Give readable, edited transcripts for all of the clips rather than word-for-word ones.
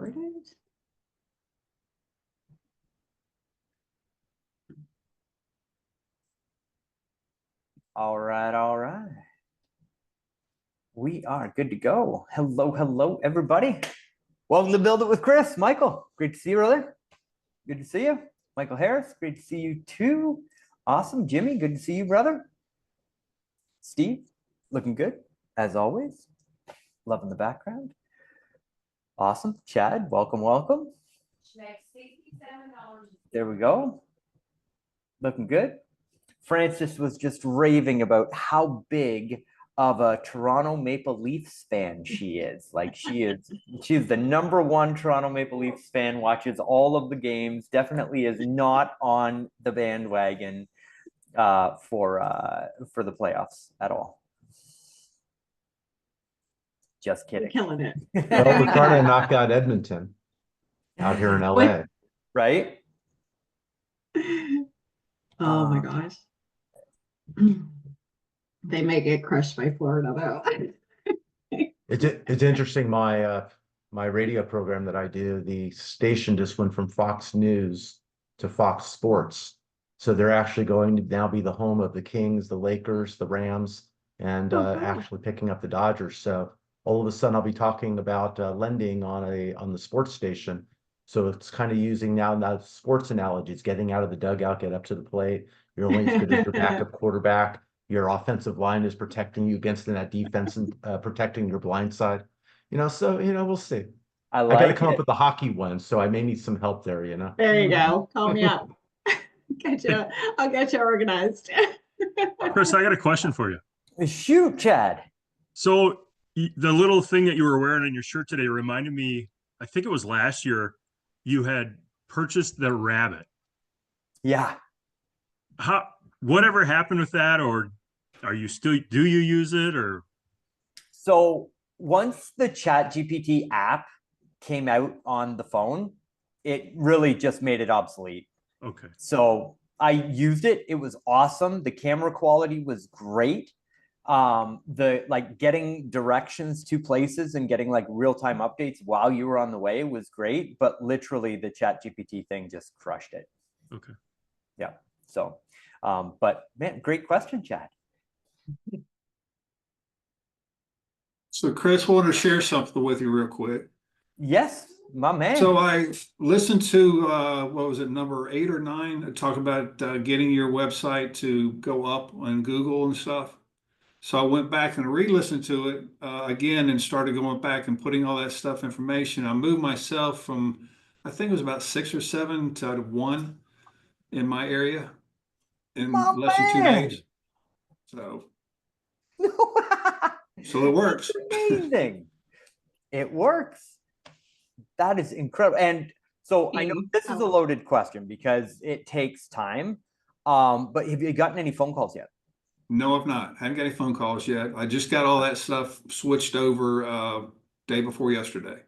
recorded. All right. We are good to go. Hello, everybody. Welcome to Build It with Chris. Michael, great to see you, brother. Good to see you. Michael Harris, great to see you too. Awesome. Jimmy, good to see you, brother. Steve, looking good, as always. Loving the background. Awesome. Chad, welcome. There we go. Looking good. Francis was just raving about how big of a Toronto Maple Leafs fan she is. Like she's the #1 Toronto Maple Leafs fan, watches all of the games, definitely is not on the bandwagon for the playoffs at all. Just kidding. You're killing it. Well, we're trying to knock out Edmonton out here in LA. Right? Oh my gosh. They may get crushed by Florida though. It's interesting. My radio program that I do, the station just went from Fox News to Fox Sports. So they're actually going to now be the home of the Kings, the Lakers, the Rams, and actually picking up the Dodgers. So all of a sudden I'll be talking about lending on the sports station. So it's kind of using now sports analogies, getting out of the dugout, get up to the plate. You're only as good as your backup quarterback. Your offensive line is protecting you against that defense and protecting your blind side. So we'll see. I got to come up with the hockey one, so I may need some help there. There you go. Call me up. I'll get you organized. Chris, I got a question for you. Shoot, Chad. So the little thing that you were wearing on your shirt today reminded me, I think it was last year, you had purchased the rabbit. Yeah. Whatever happened with that, or do you use it, or? So once the ChatGPT app came out on the phone, it really just made it obsolete. Okay. So I used it. It was awesome. The camera quality was great. The getting directions to places and getting real-time updates while you were on the way was great, but literally the ChatGPT thing just crushed it. Okay. Yeah. So, but man, great question, Chad. So Chris, wanted to share something with you real quick. Yes, my man. So I listened to, what was it, number 8 or 9, talk about getting your website to go up on Google and stuff. So I went back and re-listened to it again and started going back and putting all that stuff information. I moved myself from, I think it was about 6 or 7 to 1 in my area in less than 2 days. So it works. Amazing. It works. That is incredible. And so I know this is a loaded question because it takes time. But have you gotten any phone calls yet? No, I've not. I haven't got any phone calls yet. I just got all that stuff switched over day before yesterday.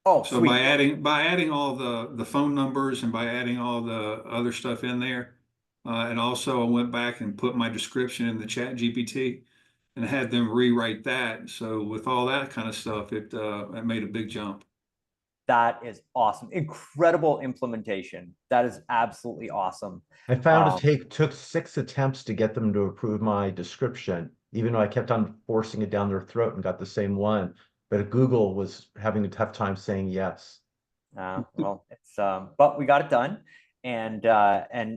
Oh, so sweet. by adding all the phone numbers and by adding all the other stuff in there, and also I went back and put my description in the ChatGPT and had them rewrite that. So with all that kind of stuff, it made a big jump. That is awesome. Incredible implementation. That is absolutely awesome. I found it took 6 attempts to get them to approve my description, even though I kept on forcing it down their throat and got the same one. But Google was having a tough time saying yes. Well, it's but we got it done. And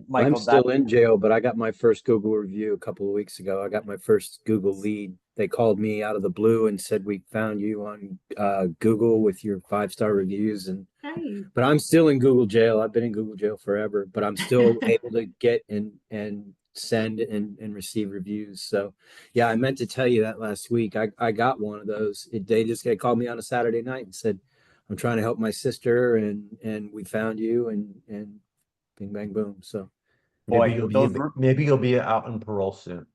Michael, I'm still in jail, but I got my first Google review a couple of weeks ago. I got my first Google lead. They called me out of the blue and said, we found you on Google with your 5-star reviews. But I'm still in Google jail. I've been in Google jail forever, but I'm still able to get and send and receive reviews. So yeah, I meant to tell you that last week. I got one of those. They called me on a Saturday night and said, I'm trying to help my sister and we found you and bing, bang, boom. So maybe you'll be out on parole soon.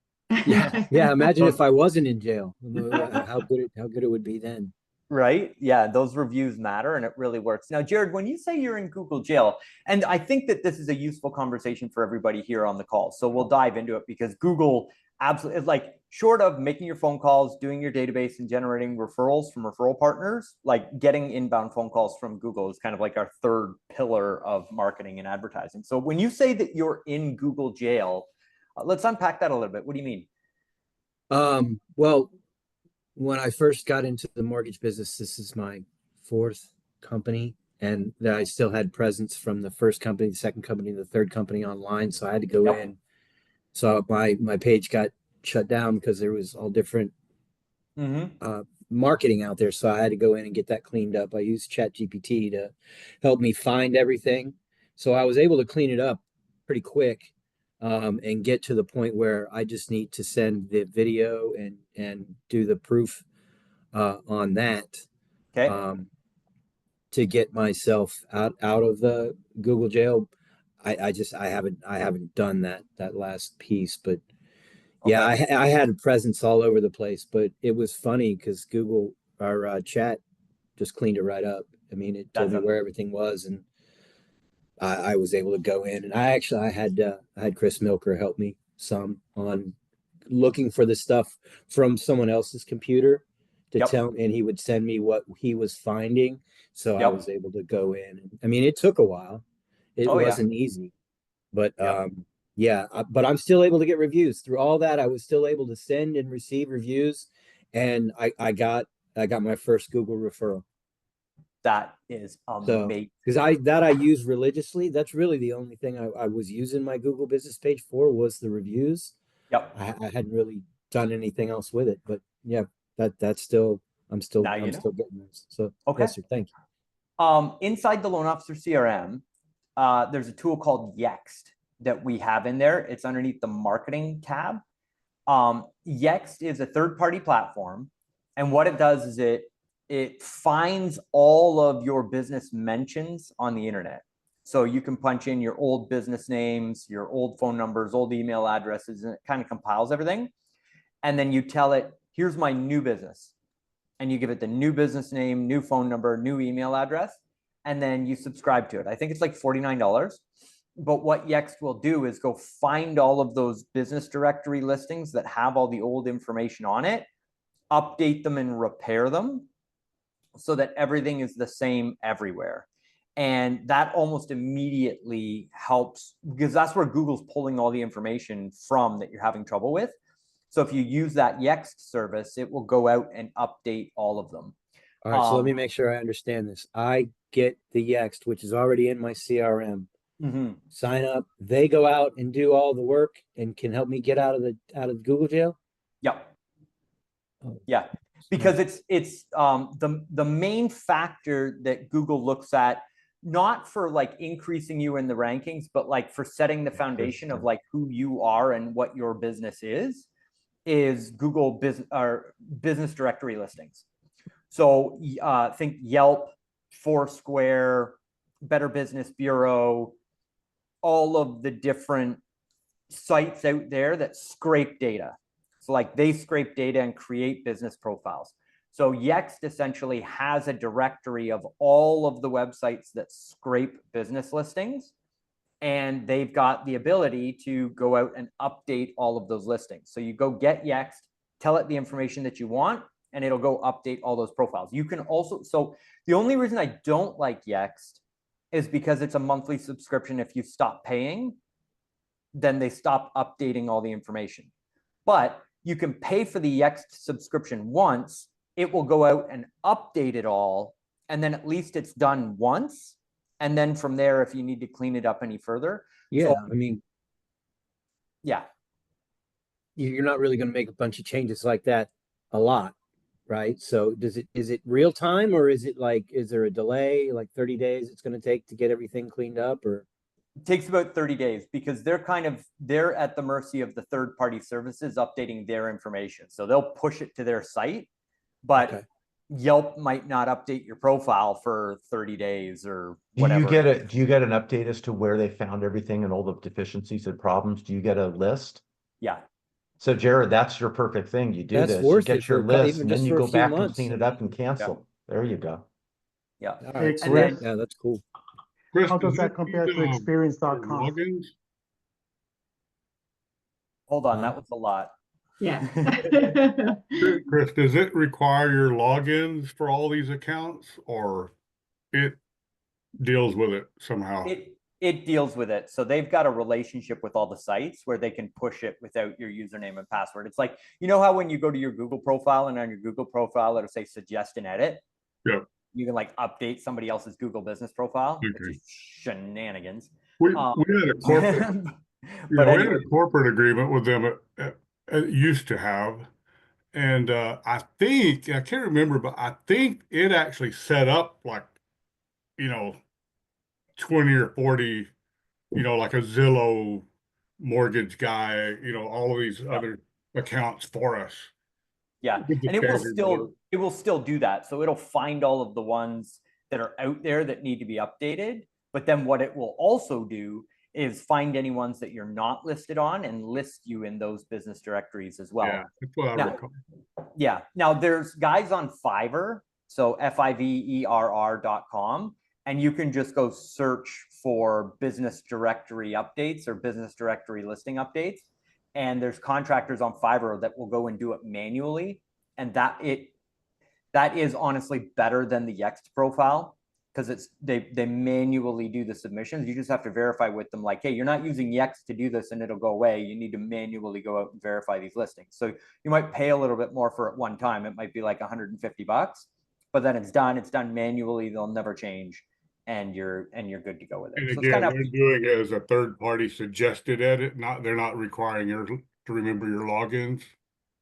Yeah. Imagine if I wasn't in jail, how good it would be then. Right? Yeah, those reviews matter and it really works. Now, Jared, when you say you're in Google jail, and I think that this is a useful conversation for everybody here on the call. So we'll dive into it because Google absolutely short of making your phone calls, doing your database and generating referrals from referral partners, like getting inbound phone calls from Google is kind of like our third pillar of marketing and advertising. So when you say that you're in Google jail, let's unpack that a little bit. What do you mean? Well, when I first got into the mortgage business, this is my fourth company, and that I still had presence from the first company, the second company, the third company online. So I had to go Yep. in. So my page got shut down because there was all different marketing out there. So I had to go in and get that cleaned up. I used ChatGPT to help me find everything. So I was able to clean it up pretty quick, and get to the point where I just need to send the video and do the proof on that, Okay. to get myself out of the Google jail. I haven't done that last piece, but yeah, Okay. I had a presence all over the place, but it was funny because Google, our chat, just cleaned it right up. I mean, it told me where everything was, and I was able to go in, and I had Chris Milker help me some on looking for the stuff from someone else's computer to Yep. tell, and he would send me what he was finding. So I Yep. was able to go in. And, I mean, it took a while. It Oh, yeah. wasn't easy, but Yep. yeah, but I'm still able to get reviews through all that. I was still able to send and receive reviews, and I got my first Google referral. That is So amazing. because I use religiously, that's really the only thing I was using my Google business page for, was the reviews. Yep. I hadn't really done anything else with it, but yeah, that's still I'm still Now you know. still getting those. So Okay. yes, sir, thank you. Inside the Loan Officer CRM, there's a tool called Yext that we have in there. It's underneath the marketing tab. Yext is a third-party platform, and what it does is it finds all of your business mentions on the internet. So you can punch in your old business names, your old phone numbers, old email addresses, and it kind of compiles everything. And then you tell it, here's my new business. And you give it the new business name, new phone number, new email address, and then you subscribe to it. I think it's like $49. But what Yext will do is go find all of those business directory listings that have all the old information on it, update them and repair them so that everything is the same everywhere. And that almost immediately helps, because that's where Google's pulling all the information from that you're having trouble with. So if you use that Yext service, it will go out and update all of them. All right, so let me make sure I understand this. I get the Yext, which is already in my CRM. Sign up. They go out and do all the work and can help me get out of Google jail. Yep. Yeah, because it's the main factor that Google looks at, not for like increasing you in the rankings, but like for setting the foundation of like who you are and what your business is Google business or business directory listings. So think Yelp, Foursquare, Better Business Bureau, all of the different sites out there that scrape data. So like they scrape data and create business profiles. So Yext essentially has a directory of all of the websites that scrape business listings, and they've got the ability to go out and update all of those listings. So you go get Yext, tell it the information that you want, and it'll go update all those profiles. You can also, so the only reason I don't like Yext is because it's a monthly subscription. If you stop paying, then they stop updating all the information. But you can pay for the Yext subscription once, it will go out and update it all, and then at least it's done once. And then from there, if you need to clean it up any further. Yeah, So, I mean, yeah. You're not really going to make a bunch of changes like that a lot, right? So is it real time, or is there a delay, like 30 days it's going to take to get everything cleaned up? Or it takes about 30 days because they're at the mercy of the third party services updating their information. So they'll push it to their site, but Yelp might not update your profile for 30 days or whatever. Do you get an update as to where they found everything and all the deficiencies and problems? Do you get a list? Yeah. So Jared, that's your perfect thing. You do That's this, you worth get it your for list, even and just then you for a go few back and months. clean it up and cancel. There you go. Yeah. All right. Hey, Chris. Yeah, that's cool. Chris, How does you that compare use, to for experience.com? logins? Hold on, that was a lot. Yeah. Chris, does it require your logins for all these accounts, or it deals with it somehow? It deals with it. So they've got a relationship with all the sites where they can push it without your username and password. It's like, you know how when you go to your Google profile and on your Google profile, it'll say suggest and edit. Yep. You can like update somebody else's Google business profile, which Okay. is shenanigans. We had a corporate, but we anyway, had a corporate agreement with them. It used to have, and I can't remember, but I think it actually set up like, 20 or 40, like a Zillow mortgage guy, all of these other accounts for us. yeah, and it will still do that. So it'll find all of the ones that are out there that need to be updated. But then what it will also do is find any ones that you're not listed on and list you in those business directories as well. Yeah, that's what I recall. Yeah. Now there's guys on Fiverr, so fiverr.com, and you can just go search for business directory updates or business directory listing updates. And there's contractors on Fiverr that will go and do it manually. And that is honestly better than the Yext profile, because they manually do the submissions. You just have to verify with them like, hey, you're not using Yext to do this and it'll go away. You need to manually go out and verify these listings. So you might pay a little bit more for it one time. It might be like $150, but then it's done manually. They'll never change, and you're good to go with it. And so again, it's they're doing it as a third party suggested edit. They're not requiring you to remember your logins.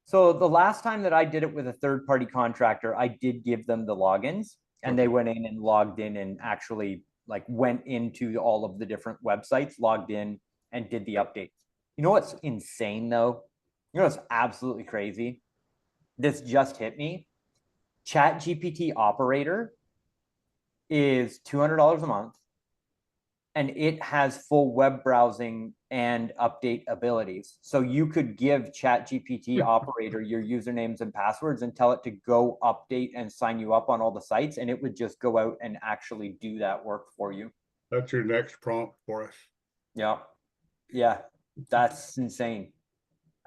So the last time that I did it with a third party contractor, I did give them the logins, and they went in and logged in and actually like went into all of the different websites, logged in and did the updates. You know what's insane though? You know what's absolutely crazy? This just hit me. Chat GPT operator is $200 a month, and it has full web browsing and update abilities. So you could give ChatGPT operator your usernames and passwords and tell it to go update and sign you up on all the sites, and it would just go out and actually do that work for you. That's your next prompt for us. Yeah. Yeah. That's insane.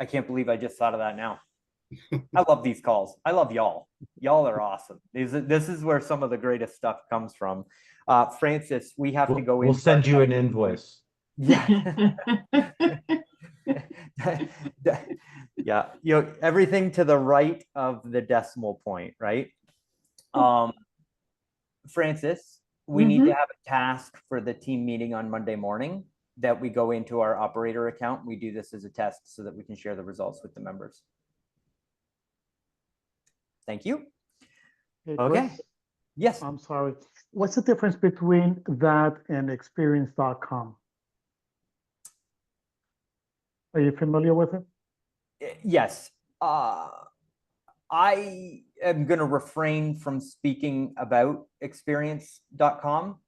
I can't believe I just thought of that now. I love these calls. I love y'all. Y'all are awesome. This is where some of the greatest stuff comes from. Francis, we have to go. We'll send you an invoice. Yeah. Yeah. Everything to the right of the decimal point, right? Francis, we need to have a task for the team meeting on Monday morning that we go into our operator account. We do this as a test so that we can share the results with the members. Thank you. Hey, Okay. Chris, Yes. I'm sorry. What's the difference between that and experience.com? Are you familiar with it? Yes. I am going to refrain from speaking about experience.com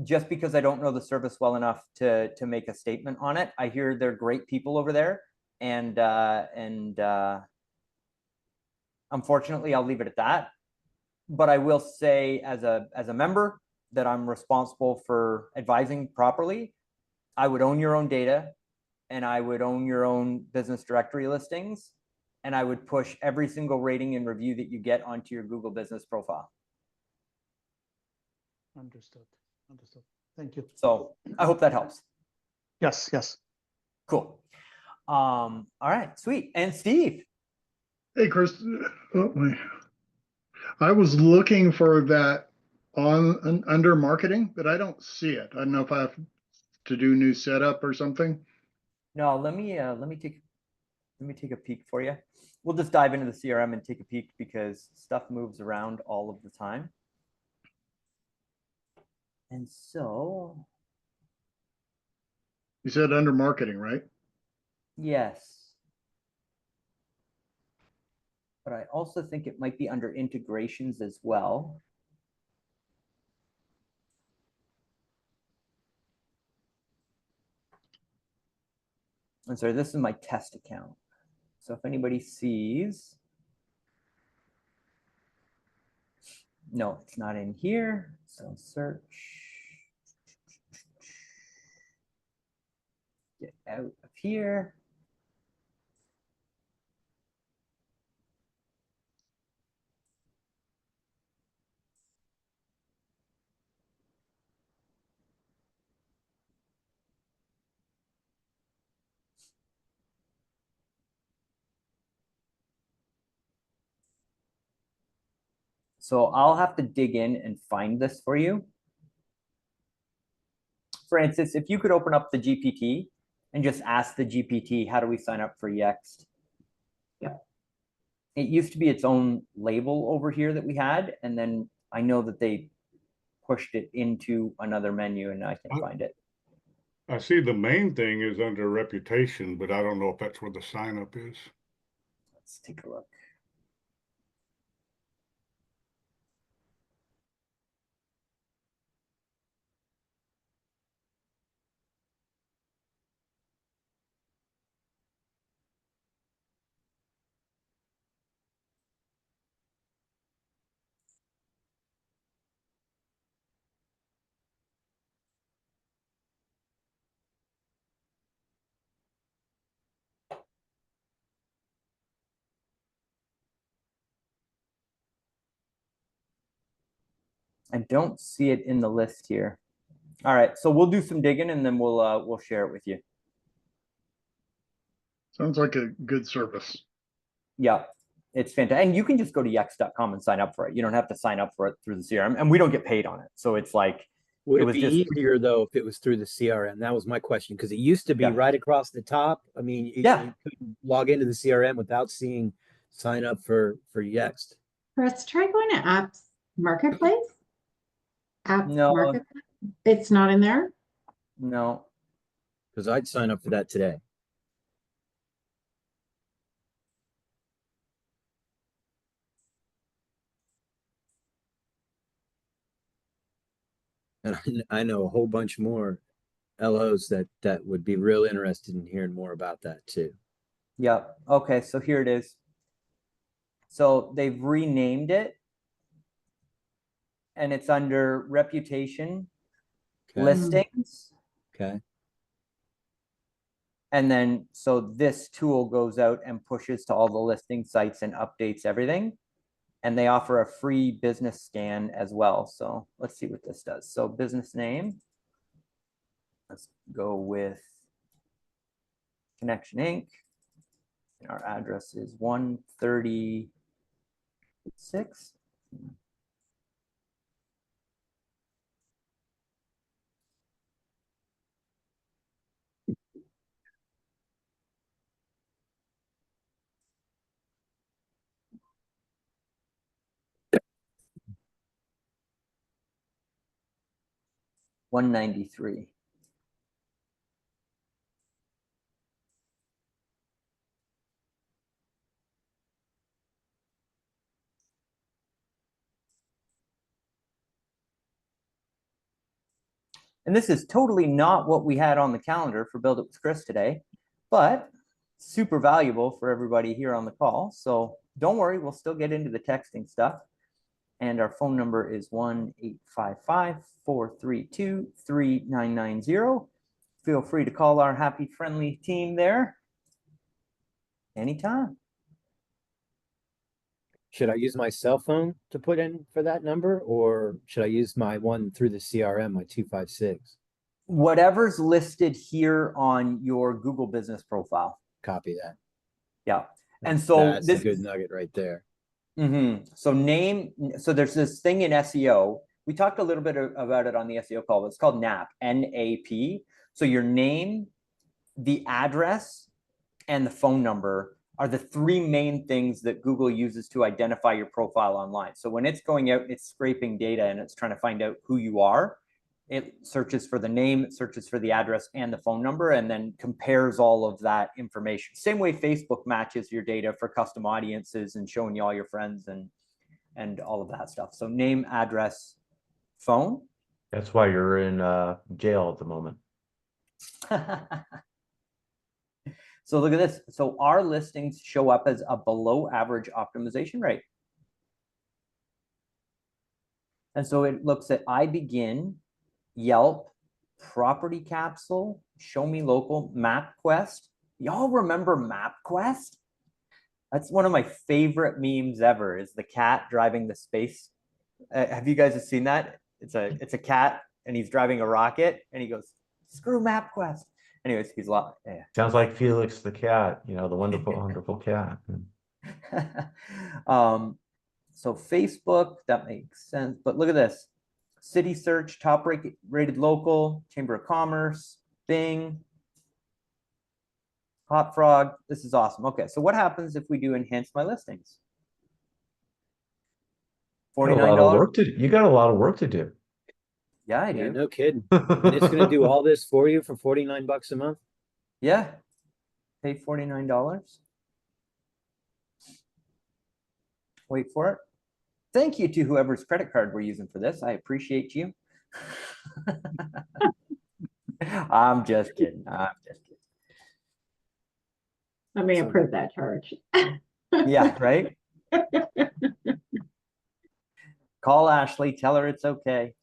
just because I don't know the service well enough to make a statement on it. I hear they're great people over there, and unfortunately, I'll leave it at that. But I will say, as a member, that I'm responsible for advising properly. I would own your own data, and I would own your own business directory listings, and I would push every single rating and review that you get onto your Google business profile. Understood. Understood. Thank you. So I hope that helps. Yes, yes. Cool. All right, sweet. And Steve. Hey, Chris, I was looking for that under marketing, but I don't see it. I don't know if I have to do new setup or something. No, let me take a peek for you. We'll just dive into the CRM and take a peek because stuff moves around all of the time. And so, You said under marketing, right? yes. But I also think it might be under integrations as well. And so this is my test account. So if anybody sees, no, it's not in here. So search, get out of here. So I'll have to dig in and find this for you. Francis, if you could open up the GPT and just ask the GPT, how do we sign up for Yext? Yeah. It used to be its own label over here that we had, and then I know that they pushed it into another menu, and I can find it. I see the main thing is under reputation, but I don't know if that's where the sign up is. Let's take a look. I don't see it in the list here. All right, so we'll do some digging and then we'll share it with you. Sounds like a good service. Yeah, it's fantastic. And you can just go to yext.com and sign up for it. You don't have to sign up for it through the CRM, and we don't get paid on it. So it's like, Would it it was be just easier though if it was through the CRM? That was my question, because it used to be Yeah. right across the top. I mean, you couldn't log into the CRM without seeing sign up for Yext. Chris, try going to Apps Marketplace. Apps No. Marketplace. It's not in there. no. Because I'd sign up for that today. And I know a whole bunch more LOs that would be real interested in hearing more about that too. Yeah. Okay, so here it is. So they've renamed it, and it's under reputation, Okay. listings. Okay. And then, so this tool goes out and pushes to all the listing sites and updates everything. And they offer a free business scan as well. So let's see what this does. So business name. Let's go with Connection Inc. And our address is 136. $193. And this is totally not what we had on the calendar for Build It with Chris today, but super valuable for everybody here on the call. So don't worry, we'll still get into the texting stuff. And our phone number is 1-855-432-3990. Feel free to call our happy, friendly team there anytime. Should I use my cell phone to put in for that number, or should I use my one through the CRM, my 256? Whatever's listed here on your Google business profile. Copy that. Yeah. And so that's this a good nugget right there. So so there's this thing in SEO. We talked a little bit about it on the SEO call. It's called NAP, N-A-P. So your name, the address, and the phone number are the three main things that Google uses to identify your profile online. So when it's going out, it's scraping data and it's trying to find out who you are. It searches for the name, it searches for the address and the phone number, and then compares all of that information. Same way Facebook matches your data for custom audiences and showing you all your friends and all of that stuff. So name, address, phone. That's why you're in jail at the moment. So look at this. So our listings show up as a below average optimization rate. And so it looks at iBegin, Yelp, Property Capsule, Show Me Local, MapQuest. Y'all remember MapQuest? That's one of my favorite memes ever, is the cat driving the space. Have you guys seen that? It's a cat and he's driving a rocket and he goes, screw MapQuest. Anyways, he's a lot. Yeah. Sounds like Felix the cat, the wonderful, wonderful cat. So Facebook, that makes sense. But look at this. City search, top rated local, Chamber of Commerce, Bing, Hot Frog. This is awesome. Okay, so what happens if we do enhance my listings? Got a lot of $49. work to you got a lot of work to do. Yeah, I Yeah, do. no kidding. And it's gonna do all this for you for 49 bucks a month. Yeah. Pay $49. Wait for it. Thank you to whoever's credit card we're using for this. I appreciate you. I'm just kidding. I'm just kidding. Let me So- approve that charge. Yeah, right? Call Ashley, tell her it's okay.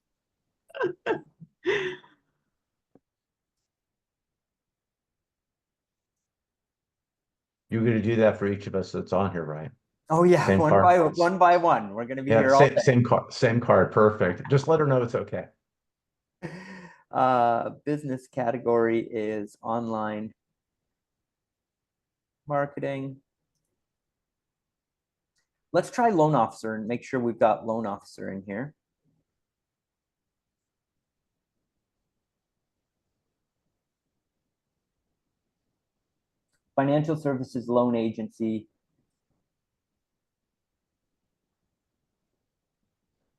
You're going to do that for each of us that's on here, right? Oh yeah, Same one card. by one. We're gonna be Yeah, here all day. same card. Perfect. Just let her know it's okay. Business category is online marketing. Let's try loan officer and make sure we've got loan officer in here. Financial services loan agency.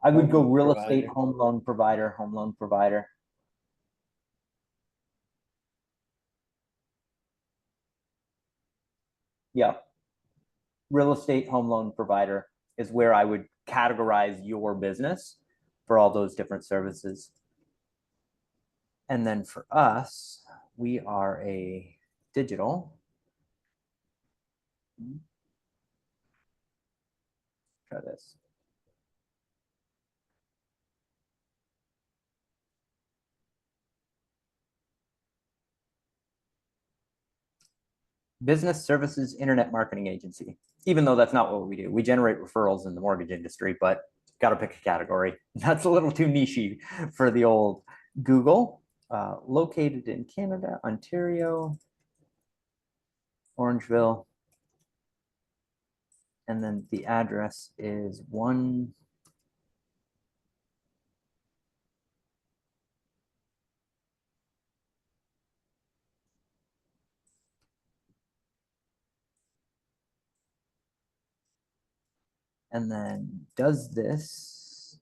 I would go real estate home loan provider, home loan provider. Yeah. Real estate home loan provider is where I would categorize your business for all those different services. And then for us, we are a digital. Try this. Business services internet marketing agency. Even though that's not what we do. We generate referrals in the mortgage industry, but got to pick a category. That's a little too nichey for the old Google. Located in Canada, Ontario, Orangeville. And then the address is 1. And then does this.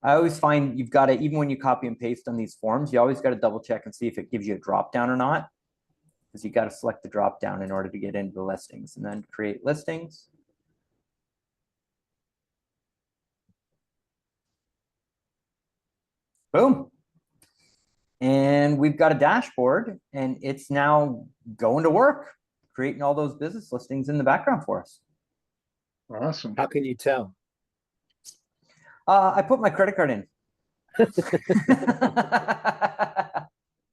I always find you've got to, even when you copy and paste on these forms, you always got to double check and see if it gives you a drop down or not. Because you got to select the drop down in order to get into the listings, and then create listings. Boom. And we've got a dashboard, and it's now going to work, creating all those business listings in the background for us. Awesome. How can you tell? I put my credit card in.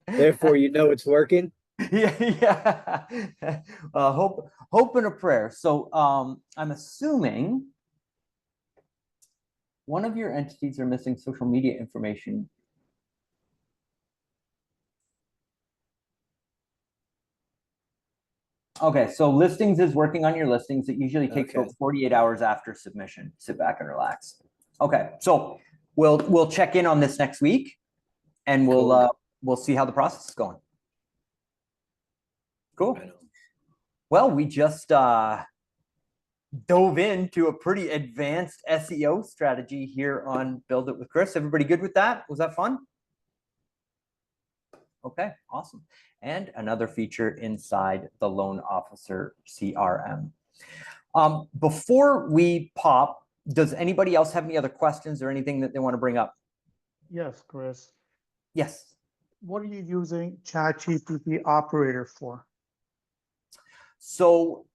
Therefore, you know it's working. Yeah. Hope and a prayer. So I'm assuming one of your entities are missing social media information. Okay, so listings is working on your listings. It usually takes about 48 hours after submission. Sit back and relax. Okay, so we'll check in on this next week, and we'll see how the process is going. Cool. Well, we just dove into a pretty advanced SEO strategy here on Build It with Chris. Everybody good with that? Was that fun? Okay, awesome. And another feature inside the Loan Officer CRM. Before we pop, does anybody else have any other questions or anything that they want to bring up? Yes, Chris. Yes. What are you using ChatGPT operator for? So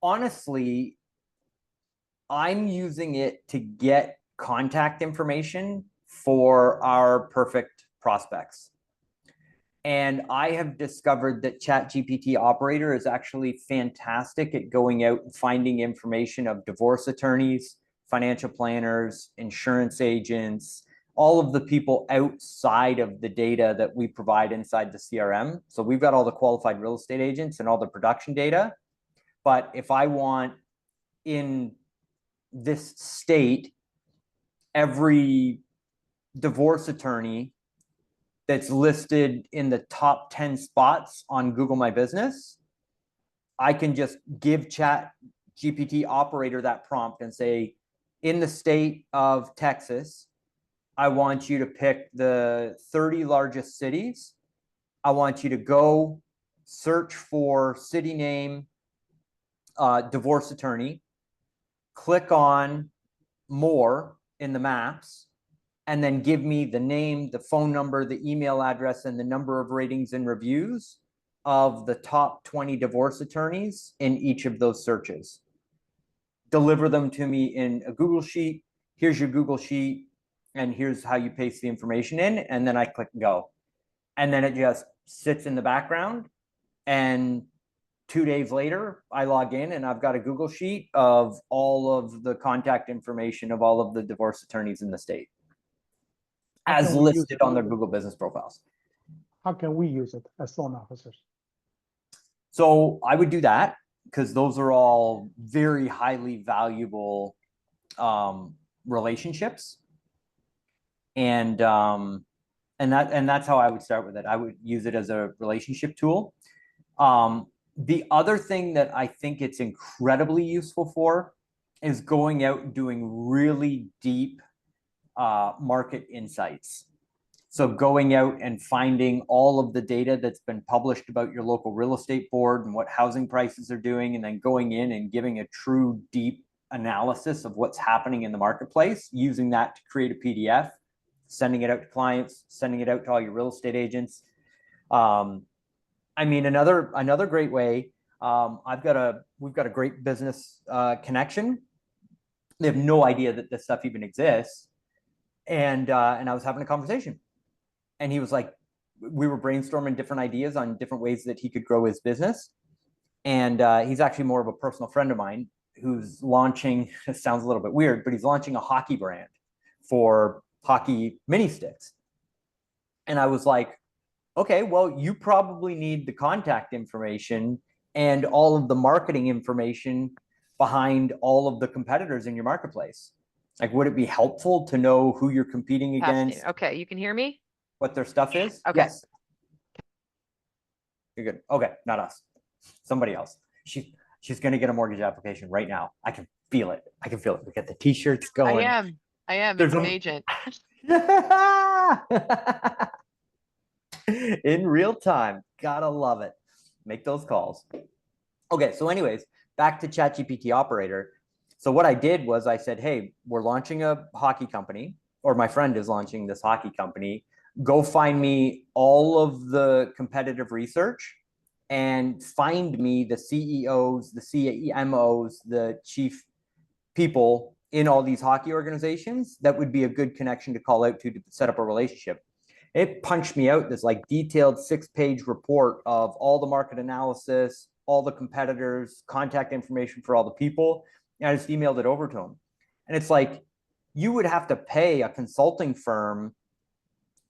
honestly, I'm using it to get contact information for our perfect prospects. And I have discovered that ChatGPT operator is actually fantastic at going out and finding information of divorce attorneys, financial planners, insurance agents, all of the people outside of the data that we provide inside the CRM. So we've got all the qualified real estate agents and all the production data. But if I want in this state, every divorce attorney that's listed in the top 10 spots on Google My Business, I can just give Chat GPT operator that prompt and say, in the state of Texas, I want you to pick the 30 largest cities. I want you to go search for city name, divorce attorney, click on more in the maps, and then give me the name, the phone number, the email address, and the number of ratings and reviews of the top 20 divorce attorneys in each of those searches. Deliver them to me in a Google Sheet. Here's your Google Sheet, and here's how you paste the information in, and then I click go. And then it just sits in the background, and 2 days later, I log in and I've got a Google Sheet of all of the contact information of all of the divorce attorneys in the state, as listed on their Google business profiles. How can we use it as loan officers? So I would do that because those are all very highly valuable relationships, and that's how I would start with it. I would use it as a relationship tool. The other thing that I think it's incredibly useful for is going out and doing really deep market insights. So going out and finding all of the data that's been published about your local real estate board and what housing prices are doing, and then going in and giving a true deep analysis of what's happening in the marketplace, using that to create a PDF, sending it out to clients, sending it out to all your real estate agents. I mean, another great way, we've got a great business connection. They have no idea that this stuff even exists. And I was having a conversation, and he was like, we were brainstorming different ideas on different ways that he could grow his business. And he's actually more of a personal friend of mine who's launching, it sounds a little bit weird, but he's launching a hockey brand for hockey mini sticks. And I was like, okay, well, you probably need the contact information and all of the marketing information behind all of the competitors in your marketplace. Like, would it be helpful to know who you're competing against? Okay, you can hear me? What their stuff is? Okay. Yes. You're good. Okay, not us. Somebody else. She's going to get a mortgage application right now. I can feel it. I can feel it. We got the t-shirts going. I am. There's It's an a- agent. In real time. Gotta love it. Make those calls. Okay, so anyways, back to ChatGPT operator. So what I did was I said, hey, we're launching a hockey company, or my friend is launching this hockey company. Go find me all of the competitive research and find me the CEOs, the CMOs, the chief people in all these hockey organizations that would be a good connection to call out to set up a relationship. It punched me out this like detailed 6-page report of all the market analysis, all the competitors, contact information for all the people. And I just emailed it over to him. And it's like, you would have to pay a consulting firm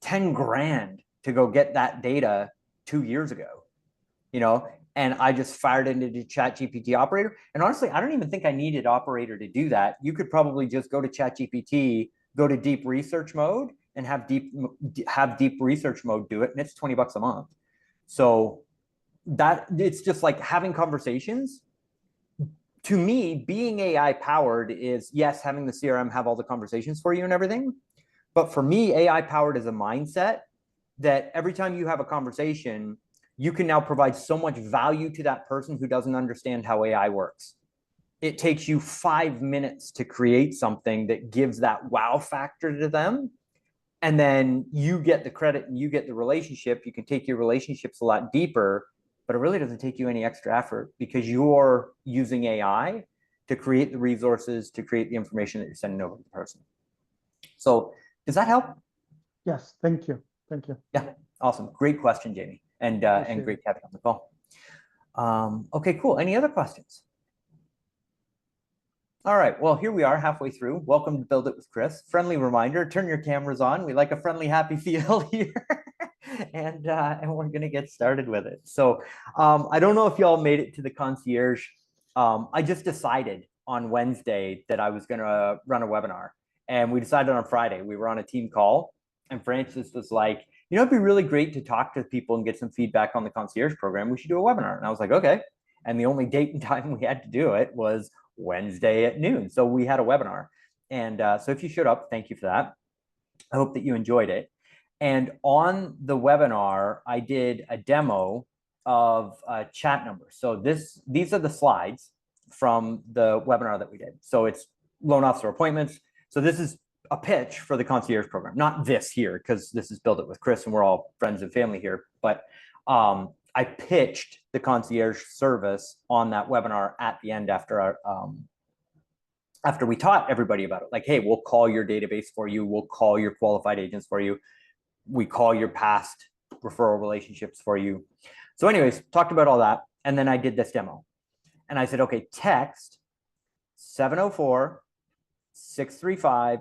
10 grand to go get that data 2 years ago, you know? And I just fired it into ChatGPT operator. And honestly, I don't even think I needed operator to do that. You could probably just go to ChatGPT, go to deep research mode, and have deep research mode do it. And it's $20 a month. So that it's just like having conversations. To me, being AI powered is, yes, having the CRM have all the conversations for you and everything. But for me, AI powered is a mindset that every time you have a conversation, you can now provide so much value to that person who doesn't understand how AI works. It takes you 5 minutes to create something that gives that wow factor to them. And then you get the credit and you get the relationship. You can take your relationships a lot deeper, but it really doesn't take you any extra effort because you're using AI to create the resources, to create the information that you're sending over to the person. So does that help? Yes, thank you. Thank you. Yeah, awesome. Great question, Jamie. And great having you on the call. Okay, cool. Any other questions? All right, well, here we are halfway through. Welcome to Build It with Chris. Friendly reminder, turn your cameras on. We like a friendly, happy feel here. and we're gonna get started with it. So I don't know if y'all made it to the concierge. I just decided on Wednesday that I was going to run a webinar, and we decided on Friday. We were on a team call, and Francis was like, you know, it'd be really great to talk to people and get some feedback on the concierge program. We should do a webinar. And I was like, okay. And the only date and time we had to do it was Wednesday at noon. So we had a webinar. And so if you showed up, thank you for that. I hope that you enjoyed it. And on the webinar, I did a demo of chat numbers. So these are the slides from the webinar that we did. So it's loan officer appointments. So this is a pitch for the concierge program, not this here, because this is Build It with Chris and we're all friends and family here. But I pitched the concierge service on that webinar at the end after after we taught everybody about it. Like, hey, we'll call your database for you. We'll call your qualified agents for you. We call your past referral relationships for you. So anyways, talked about all that. And then I did this demo. And I said, okay, text 704-635-6076.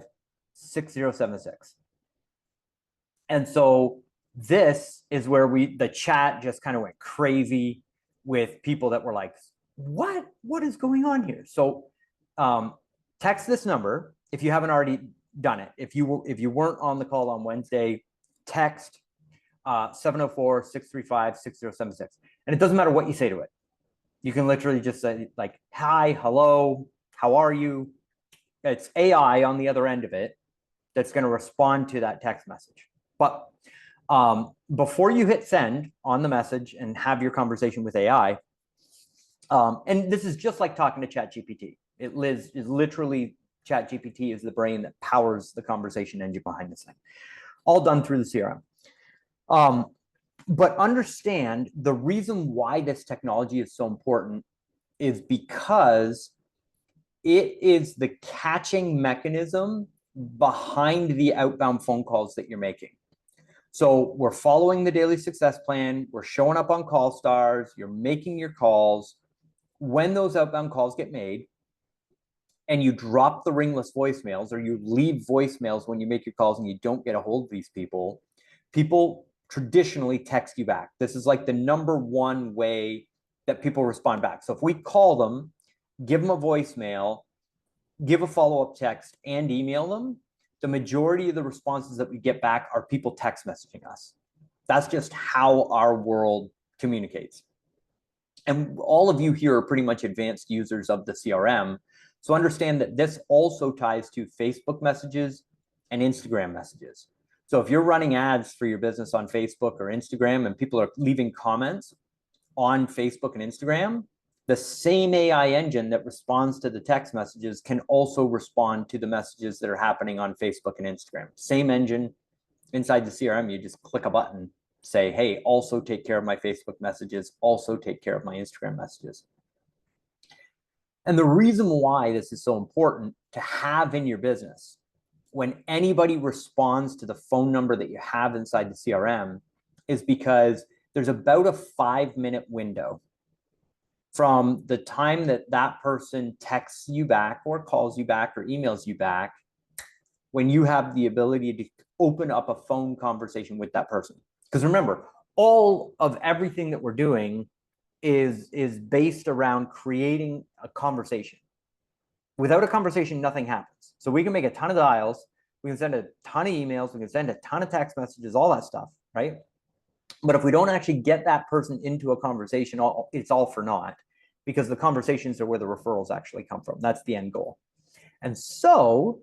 And so this is where the chat just kind of went crazy with people that were like, what is going on here? So text this number if you haven't already done it. If you weren't on the call on Wednesday, text 704-635-6076. And it doesn't matter what you say to it. You can literally just say like, hi, hello, how are you? It's AI on the other end of it that's going to respond to that text message. But before you hit send on the message and have your conversation with AI, and this is just like talking to ChatGPT. It is literally, ChatGPT is the brain that powers the conversation engine behind this thing, all done through the CRM. But understand the reason why this technology is so important is because it is the catching mechanism behind the outbound phone calls that you're making. So we're following the daily success plan. We're showing up on call stars. You're making your calls. When those outbound calls get made and you drop the ringless voicemails or you leave voicemails when you make your calls and you don't get a hold of these people, people traditionally text you back. This is like the #1 way that people respond back. So if we call them, give them a voicemail, give a follow-up text, and email them, the majority of the responses that we get back are people text messaging us. That's just how our world communicates. And all of you here are pretty much advanced users of the CRM. So understand that this also ties to Facebook messages and Instagram messages. So if you're running ads for your business on Facebook or Instagram and people are leaving comments on Facebook and Instagram, the same AI engine that responds to the text messages can also respond to the messages that are happening on Facebook and Instagram. Same engine inside the CRM, you just click a button, say, hey, also take care of my Facebook messages, also take care of my Instagram messages. And the reason why this is so important to have in your business, when anybody responds to the phone number that you have inside the CRM, is because there's about a 5-minute window from the time that that person texts you back or calls you back or emails you back when you have the ability to open up a phone conversation with that person. Because remember, all of everything that we're doing is based around creating a conversation. Without a conversation, nothing happens. So we can make a ton of dials, we can send a ton of emails, we can send a ton of text messages, all that stuff, right? But if we don't actually get that person into a conversation, it's all for naught, because the conversations are where the referrals actually come from. That's the end goal. And so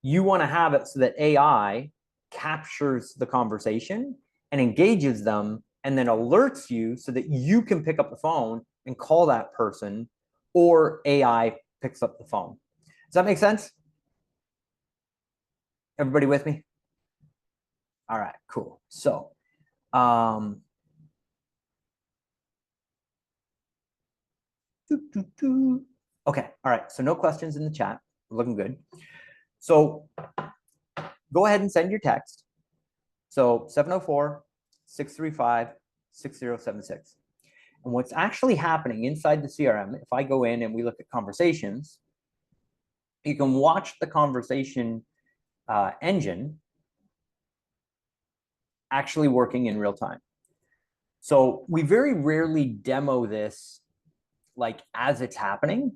you want to have it so that AI captures the conversation and engages them and then alerts you so that you can pick up the phone and call that person, or AI picks up the phone. Does that make sense? Everybody with me? All right, cool. So, okay, all right. So no questions in the chat. We're looking good. So go ahead and send your text. So 704-635-6076. And what's actually happening inside the CRM, if I go in and we look at conversations, you can watch the conversation engine actually working in real time. So we very rarely demo this like as it's happening,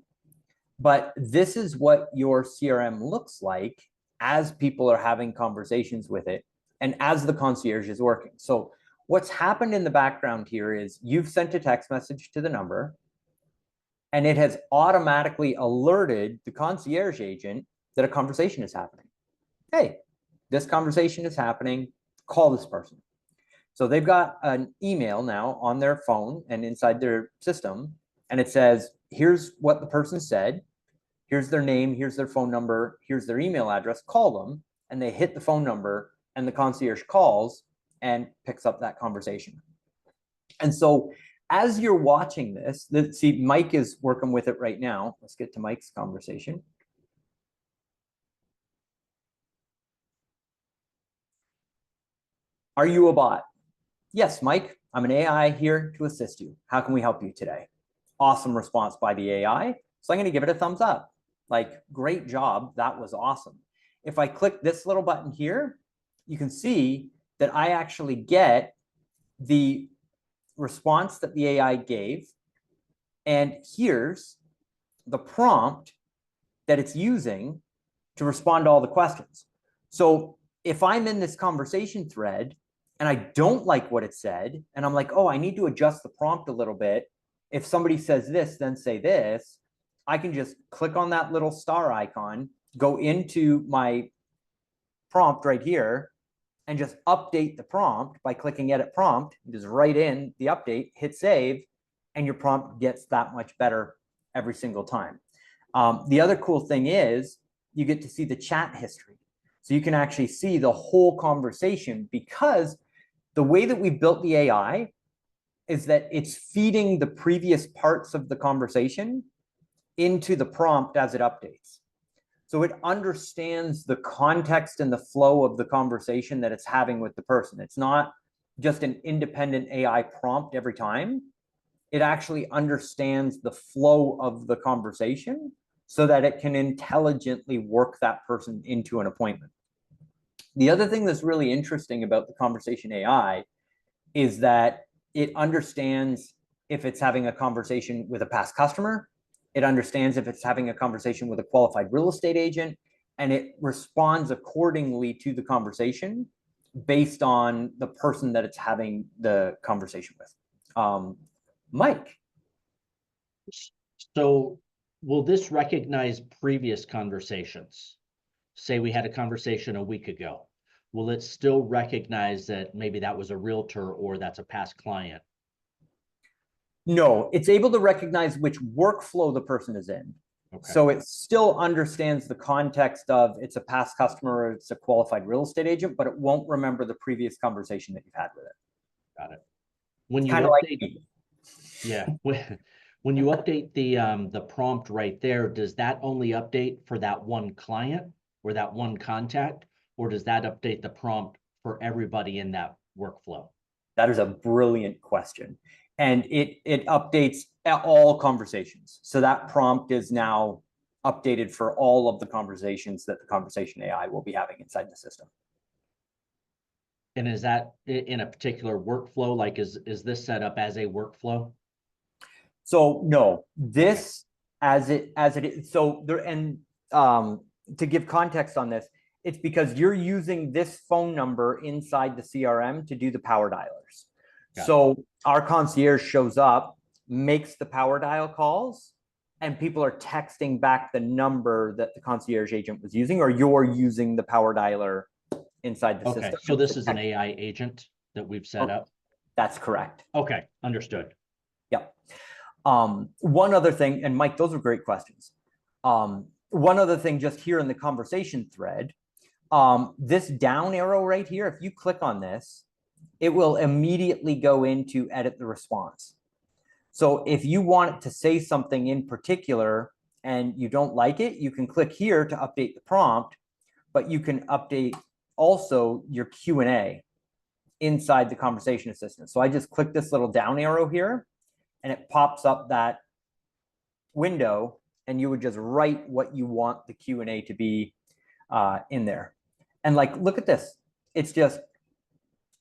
But this is what your CRM looks like as people are having conversations with it and as the concierge is working. So what's happened in the background here is you've sent a text message to the number, and it has automatically alerted the concierge agent that a conversation is happening. Hey, this conversation is happening, call this person. So they've got an email now on their phone and inside their system, and it says, here's what the person said, here's their name, here's their phone number, here's their email address, call them, and they hit the phone number, and the concierge calls and picks up that conversation. And so as you're watching this, see, Mike is working with it right now. Let's get to Mike's conversation. Are you a bot? Yes, Mike, I'm an AI here to assist you. How can we help you today? Awesome response by the AI. So I'm going to give it a thumbs up. Like, great job. That was awesome. If I click this little button here, you can see that I actually get the response that the AI gave. And here's the prompt that it's using to respond to all the questions. So if I'm in this conversation thread and I don't like what it said, and I'm like, oh, I need to adjust the prompt a little bit. If somebody says this, then say this, I can just click on that little star icon, go into my prompt right here, and just update the prompt by clicking edit prompt, just write in the update, hit save, and your prompt gets that much better every single time. The other cool thing is you get to see the chat history. So you can actually see the whole conversation, because the way that we built the AI is that it's feeding the previous parts of the conversation into the prompt as it updates. So it understands the context and the flow of the conversation that it's having with the person. It's not just an independent AI prompt every time. It actually understands the flow of the conversation so that it can intelligently work that person into an appointment. The other thing that's really interesting about the conversation AI is that it understands if it's having a conversation with a past customer. It understands if it's having a conversation with a qualified real estate agent, and it responds accordingly to the conversation based on the person that it's having the conversation with. Mike. So will this recognize previous conversations? Say we had a conversation a week ago. Will it still recognize that maybe that was a realtor or that's a past client? No, it's able to recognize which workflow the person is in. Okay. So it still understands the context of it's a past customer, or it's a qualified real estate agent, but it won't remember the previous conversation that you've had with it. Got it. When you update, like yeah, when you update the prompt right there, does that only update for that one client or that one contact, or does that update the prompt for everybody in that workflow? That is a brilliant question. And it updates all conversations. So that prompt is now updated for all of the conversations that the conversation AI will be having inside the system. And is that in a particular workflow? Like, is this set up as a workflow? So no, this as it is. So there, and to give context on this, it's because you're using this phone number inside the CRM to do the power dialers. So our concierge shows up, makes the power dial calls, and people are texting back the number that the concierge agent was using, or you're using the power dialer inside the system. So this is an AI agent that we've set up? That's correct. Okay, understood. Yep. One other thing, and Mike, those are great questions. One other thing just here in the conversation thread, this down arrow right here, if you click on this, it will immediately go into edit the response. So if you want it to say something in particular and you don't like it, you can click here to update the prompt, but you can update also your Q&A inside the conversation assistant. So I just click this little down arrow here and it pops up that window, and you would just write what you want the Q&A to be in there. And like, look at this. It's just,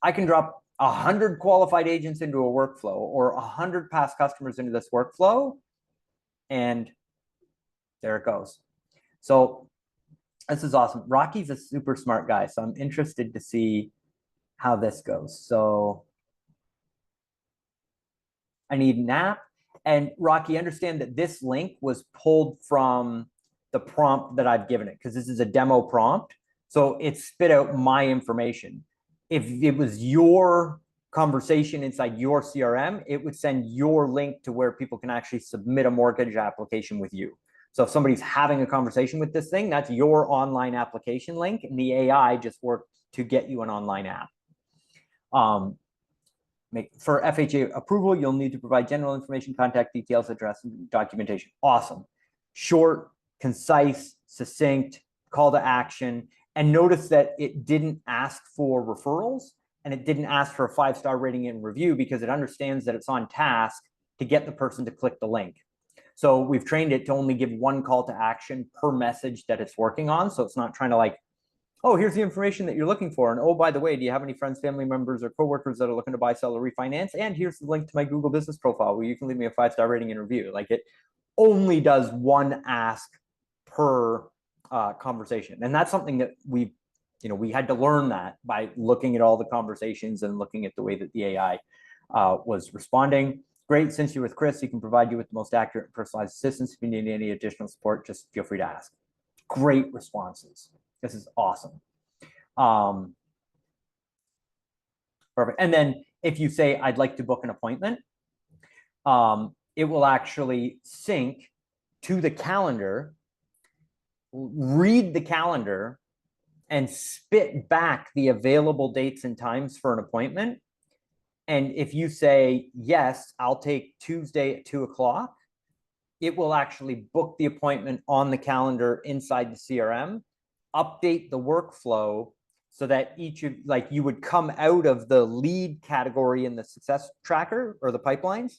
I can drop 100 qualified agents into a workflow or 100 past customers into this workflow, and there it goes. So this is awesome. Rocky's a super smart guy, so I'm interested to see how this goes. So I need an app. And Rocky, understand that this link was pulled from the prompt that I've given it, because this is a demo prompt. So it spit out my information. If it was your conversation inside your CRM, it would send your link to where people can actually submit a mortgage application with you. So if somebody's having a conversation with this thing, that's your online application link, and the AI just worked to get you an online app. For FHA approval, you'll need to provide general information, contact details, address, and documentation. Awesome. Short, concise, succinct, call to action. And notice that it didn't ask for referrals, and it didn't ask for a 5-star rating and review, because it understands that it's on task to get the person to click the link. So we've trained it to only give one call to action per message that it's working on. So it's not trying to like, oh, here's the information that you're looking for. And oh, by the way, do you have any friends, family members, or coworkers that are looking to buy, sell, or refinance? And here's the link to my Google business profile where you can leave me a 5-star rating and review. Like, it only does one ask per conversation. And that's something that we had to learn that by looking at all the conversations and looking at the way that the AI was responding. Great. Since you're with Chris, he can provide you with the most accurate and personalized assistance. If you need any additional support, just feel free to ask. Great responses. This is awesome. Perfect. And then if you say, I'd like to book an appointment, it will actually sync to the calendar, read the calendar, and spit back the available dates and times for an appointment. And if you say, yes, I'll take Tuesday at 2 o'clock, it will actually book the appointment on the calendar inside the CRM, update the workflow so that you would come out of the lead category in the success tracker or the pipelines,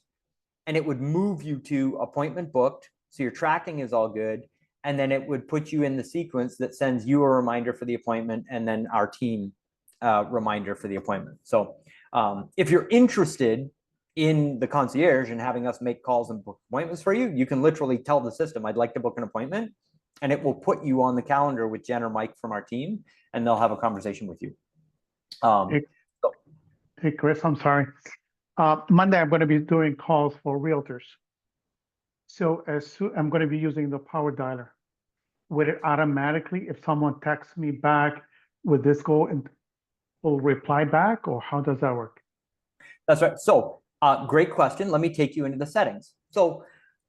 and it would move you to appointment booked. So your tracking is all good. And then it would put you in the sequence that sends you a reminder for the appointment, and then our team reminder for the appointment. So if you're interested in the concierge and having us make calls and book appointments for you, you can literally tell the system, I'd like to book an appointment, and it will put you on the calendar with Jen or Mike from our team, and they'll have a conversation with you. Hey, Chris, I'm sorry. Monday, I'm going to be doing calls for realtors. So I'm going to be using the power dialer. Would it automatically, if someone texts me back, would this go and will reply back, or how does that work? That's right. So great question. Let me take you into the settings. So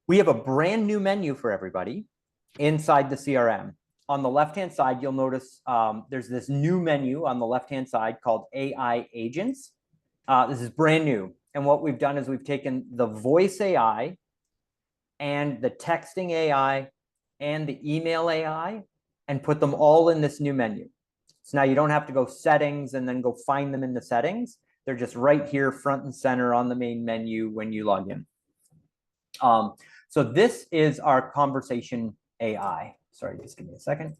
we have a brand new menu for everybody inside the CRM. On the left-hand side, you'll notice there's this new menu on the left-hand side called AI Agents. This is brand new. And what we've done is we've taken the voice AI and the texting AI and the email AI and put them all in this new menu. So now you don't have to go settings and then go find them in the settings. They're just right here, front and center on the main menu when you log in. So this is our conversation AI. Sorry, just give me a second.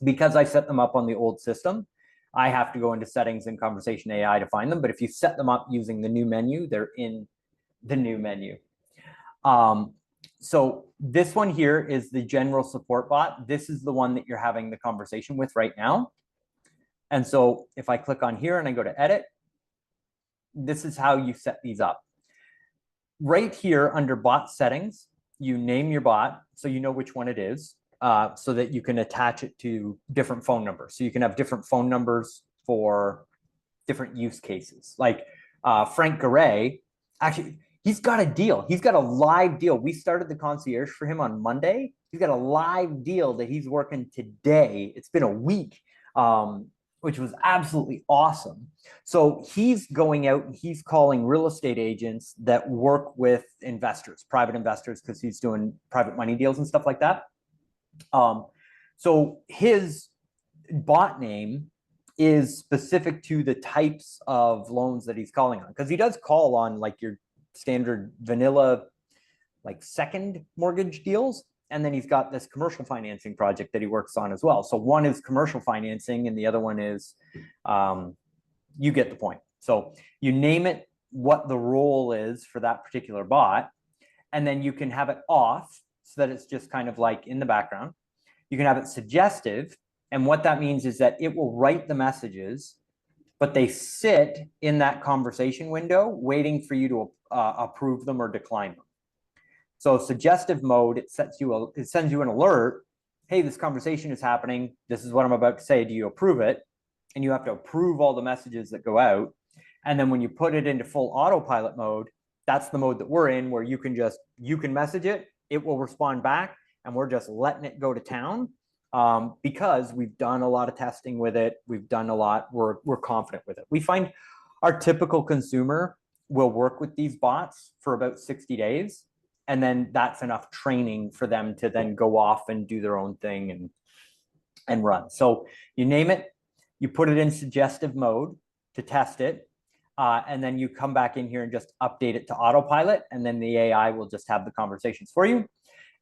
Because I set them up on the old system, I have to go into settings and conversation AI to find them. But if you set them up using the new menu, they're in the new menu. So this one here is the general support bot. This is the one that you're having the conversation with right now. And so if I click on here and I go to edit, this is how you set these up. Right here under bot settings, you name your bot so you know which one it is, so that you can attach it to different phone numbers. So you can have different phone numbers for different use cases. Like Frank Garay, actually, he's got a deal. He's got a live deal. We started the concierge for him on Monday. He's got a live deal that he's working today. It's been a week, which was absolutely awesome. So he's going out and he's calling real estate agents that work with investors, private investors, because he's doing private money deals and stuff like that. So his bot name is specific to the types of loans that he's calling on, because he does call on like your standard vanilla, like second mortgage deals. And then he's got this commercial financing project that he works on as well. So one is commercial financing and the other one is, you get the point. So you name it what the role is for that particular bot. and then you can have it off so that it's just kind of like in the background. You can have it suggestive. And what that means is that it will write the messages, but they sit in that conversation window waiting for you to approve them or decline them. So suggestive mode, it sends you an alert. Hey, this conversation is happening. This is what I'm about to say. Do you approve it? And you have to approve all the messages that go out. And then when you put it into full autopilot mode, that's the mode that we're in, where you can message it, it will respond back, and we're just letting it go to town. Because we've done a lot of testing with it. We're confident with it. We find our typical consumer will work with these bots for about 60 days. And then that's enough training for them to then go off and do their own thing and run. So you name it, you put it in suggestive mode to test it. And then you come back in here and just update it to autopilot. And then the AI will just have the conversations for you.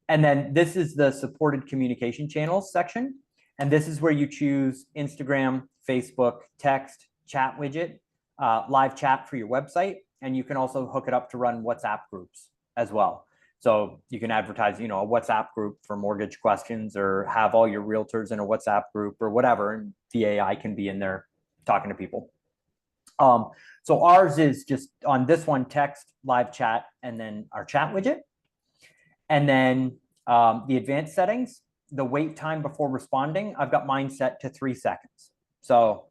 And then this is the supported communication channels section. And this is where you choose Instagram, Facebook, text, chat widget, live chat for your website. And you can also hook it up to run WhatsApp groups as well. So you can advertise, a WhatsApp group for mortgage questions, or have all your realtors in a WhatsApp group or whatever. And the AI can be in there talking to people. So ours is just on this one, text, live chat, and then our chat widget. And then the advanced settings, the wait time before responding, I've got mine set to 3 seconds. So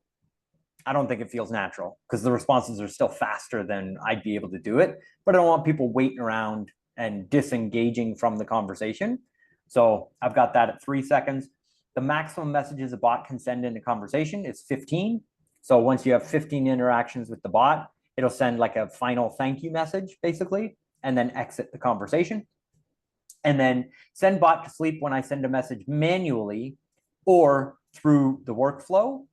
I don't think it feels natural, because the responses are still faster than I'd be able to do it. But I don't want people waiting around and disengaging from the conversation. So I've got that at 3 seconds. The maximum messages a bot can send in a conversation is 15. So once you have 15 interactions with the bot, it'll send like a final thank you message, basically, and then exit the conversation. And then send bot to sleep when I send a message manually or through the workflow.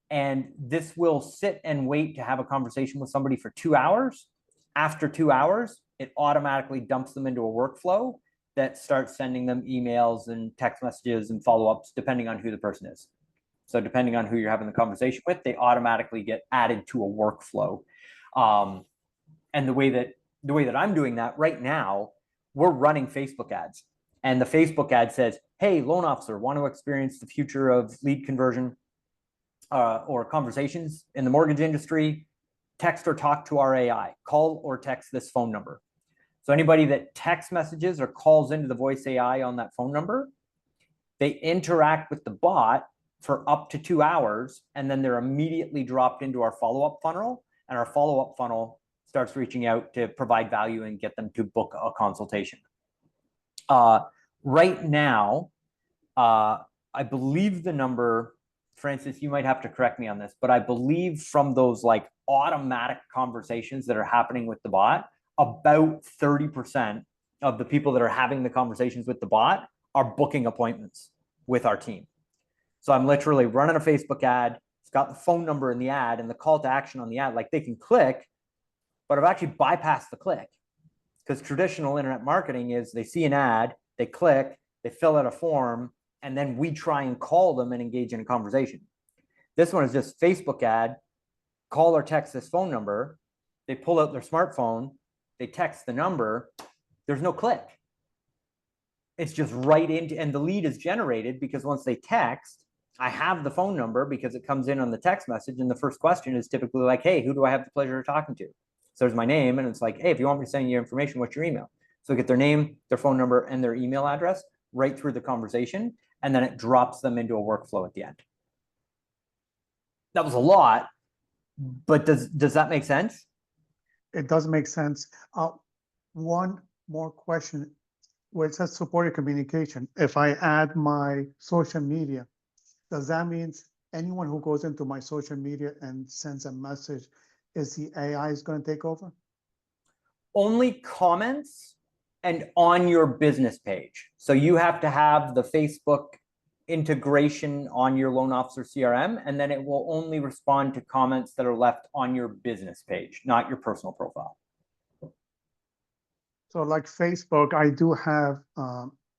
And this will sit and wait to have a conversation with somebody for 2 hours. After 2 hours, it automatically dumps them into a workflow that starts sending them emails and text messages and follow-ups, depending on who the person is. So depending on who you're having the conversation with, they automatically get added to a workflow. And the way that I'm doing that right now, we're running Facebook ads. And the Facebook ad says, hey, loan officer, want to experience the future of lead conversion or conversations in the mortgage industry? Text or talk to our AI. Call or text this phone number. So anybody that text messages or calls into the voice AI on that phone number, they interact with the bot for up to 2 hours, and then they're immediately dropped into our follow-up funnel, and our follow-up funnel starts reaching out to provide value and get them to book a consultation. Right now, I believe the number, Francis, you might have to correct me on this, but I believe from those like automatic conversations that are happening with the bot, about 30% of the people that are having the conversations with the bot are booking appointments with our team. So I'm literally running a Facebook ad. It's got the phone number in the ad and the call to action on the ad. Like they can click, but I've actually bypassed the click, because traditional internet marketing is they see an ad, they click, they fill out a form, and then we try and call them and engage in a conversation. This one is just Facebook ad, call or text this phone number. They pull out their smartphone, they text the number, there's no click. It's just right into, and the lead is generated because once they text, I have the phone number because it comes in on the text message. And the first question is typically like, hey, who do I have the pleasure of talking to? So there's my name. And it's like, hey, if you want me to send you information, what's your email? So get their name, their phone number, and their email address right through the conversation. And then it drops them into a workflow at the end. That was a lot, but does that make sense? It does make sense. One more question. Where it says supported communication, if I add my social media, does that mean anyone who goes into my social media and sends a message, is the AI is going to take over? Only comments and on your business page. So you have to have the Facebook integration on your loan officer CRM, and then it will only respond to comments that are left on your business page, not your personal profile. So like Facebook, I do have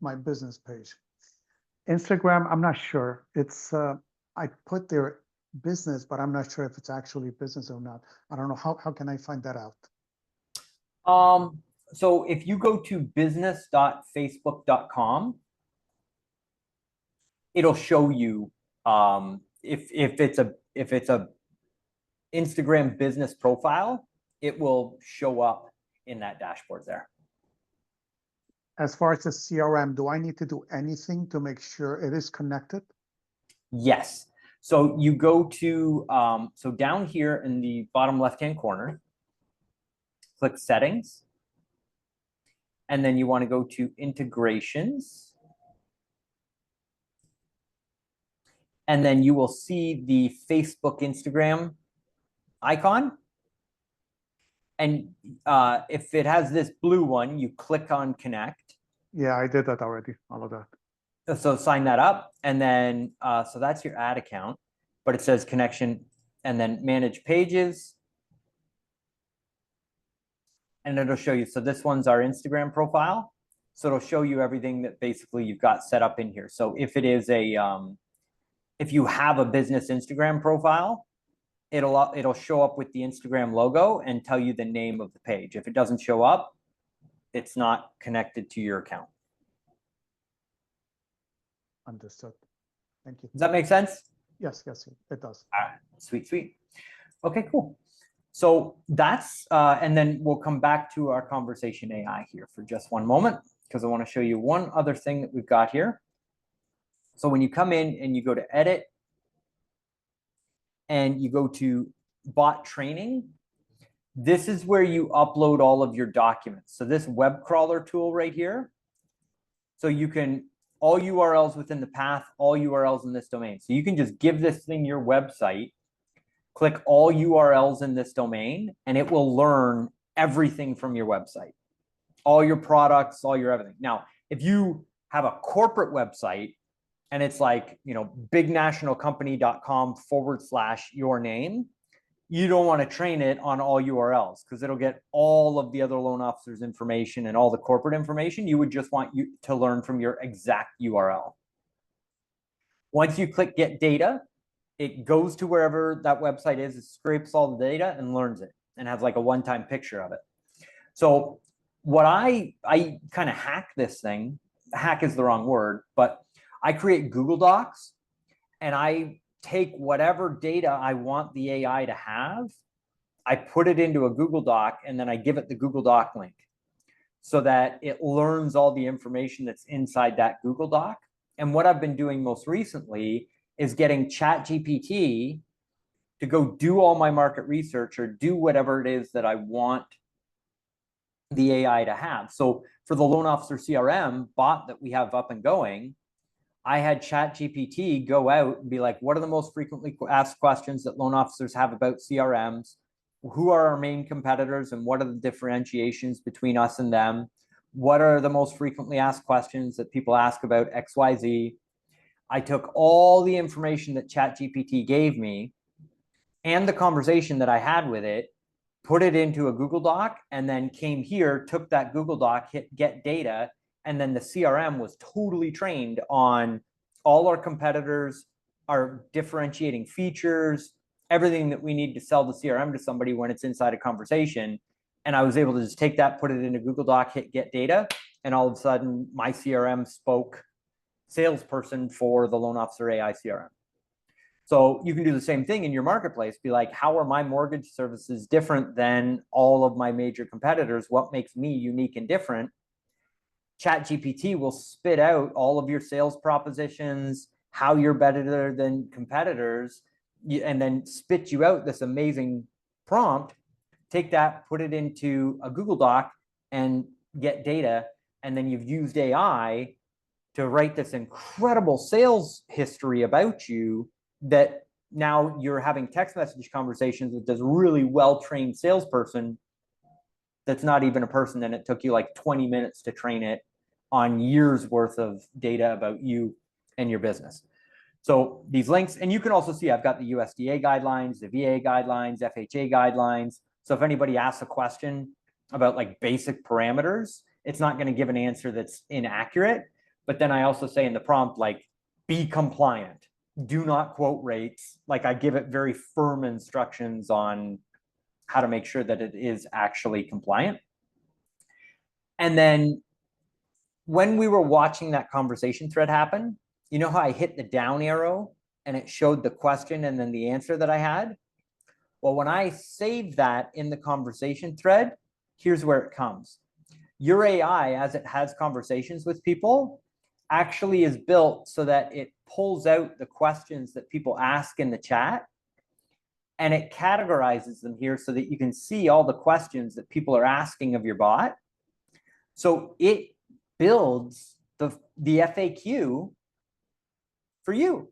my business page. Instagram, I'm not sure. It's I put their business, but I'm not sure if it's actually business or not. I don't know. How can I find that out? So if you go to business.facebook.com, it'll show you if it's a Instagram business profile, it will show up in that dashboard there. As far as the CRM, do I need to do anything to make sure it is connected? Yes. So you go to, so down here in the bottom left-hand corner, click settings. And then you want to go to integrations. And then you will see the Facebook, Instagram icon. And if it has this blue one, you click on connect. Yeah, I did that already, all of that. So sign that up. And then, so that's your ad account, but it says connection and then manage pages. And it'll show you, so this one's our Instagram profile. So it'll show you everything that basically you've got set up in here. So if it is a, if you have a business Instagram profile, it'll show up with the Instagram logo and tell you the name of the page. If it doesn't show up, it's not connected to your account. Understood. Thank you. Does that make sense? Yes, yes, it does. All right, sweet, sweet. Okay, cool. So that's, and then we'll come back to our conversation AI here for just one moment, because I want to show you one other thing that we've got here. So when you come in and you go to edit and you go to bot training, this is where you upload all of your documents. So this web crawler tool right here, so you can, all URLs within the path, all URLs in this domain. So you can just give this thing your website, click all URLs in this domain, and it will learn everything from your website, all your products, all your everything. Now, if you have a corporate website and it's like, you know, bignationalcompany.com/your name, you don't want to train it on all URLs because it'll get all of the other loan officers' information and all the corporate information. You would just want you to learn from your exact URL. Once you click get data, it goes to wherever that website is, it scrapes all the data and learns it and has like a one-time picture of it. So what I kind of hack this thing, hack is the wrong word, but I create Google Docs and I take whatever data I want the AI to have, I put it into a Google Doc, and then I give it the Google Doc link so that it learns all the information that's inside that Google Doc. And what I've been doing most recently is getting ChatGPT to go do all my market research or do whatever it is that I want the AI to have. So for the loan officer CRM bot that we have up and going, I had ChatGPT go out and be like, what are the most frequently asked questions that loan officers have about CRMs? Who are our main competitors and what are the differentiations between us and them? What are the most frequently asked questions that people ask about XYZ? I took all the information that ChatGPT gave me and the conversation that I had with it, put it into a Google Doc, and then came here, took that Google Doc, hit get data, and then the CRM was totally trained on all our competitors, our differentiating features, everything that we need to sell the CRM to somebody when it's inside a conversation. And I was able to just take that, put it into Google Doc, hit get data, and all of a sudden my CRM spoke salesperson for the loan officer AI CRM. So you can do the same thing in your marketplace. Be like, how are my mortgage services different than all of my major competitors? What makes me unique and different? ChatGPT will spit out all of your sales propositions, how you're better than competitors, and then spit you out this amazing prompt. Take that, put it into a Google Doc and get data. And then you've used AI to write this incredible sales history about you that now you're having text message conversations with this really well-trained salesperson that's not even a person, and it took you like 20 minutes to train it on years worth of data about you and your business. So these links, and you can also see I've got the USDA guidelines, the VA guidelines, FHA guidelines. So if anybody asks a question about like basic parameters, it's not going to give an answer that's inaccurate. But then I also say in the prompt, like, be compliant, do not quote rates. Like I give it very firm instructions on how to make sure that it is actually compliant. And then when we were watching that conversation thread happen, you know how I hit the down arrow and it showed the question and then the answer that I had? Well, when I save that in the conversation thread, here's where it comes. Your AI, as it has conversations with people, actually is built so that it pulls out the questions that people ask in the chat and it categorizes them here so that you can see all the questions that people are asking of your bot. So it builds the FAQ for you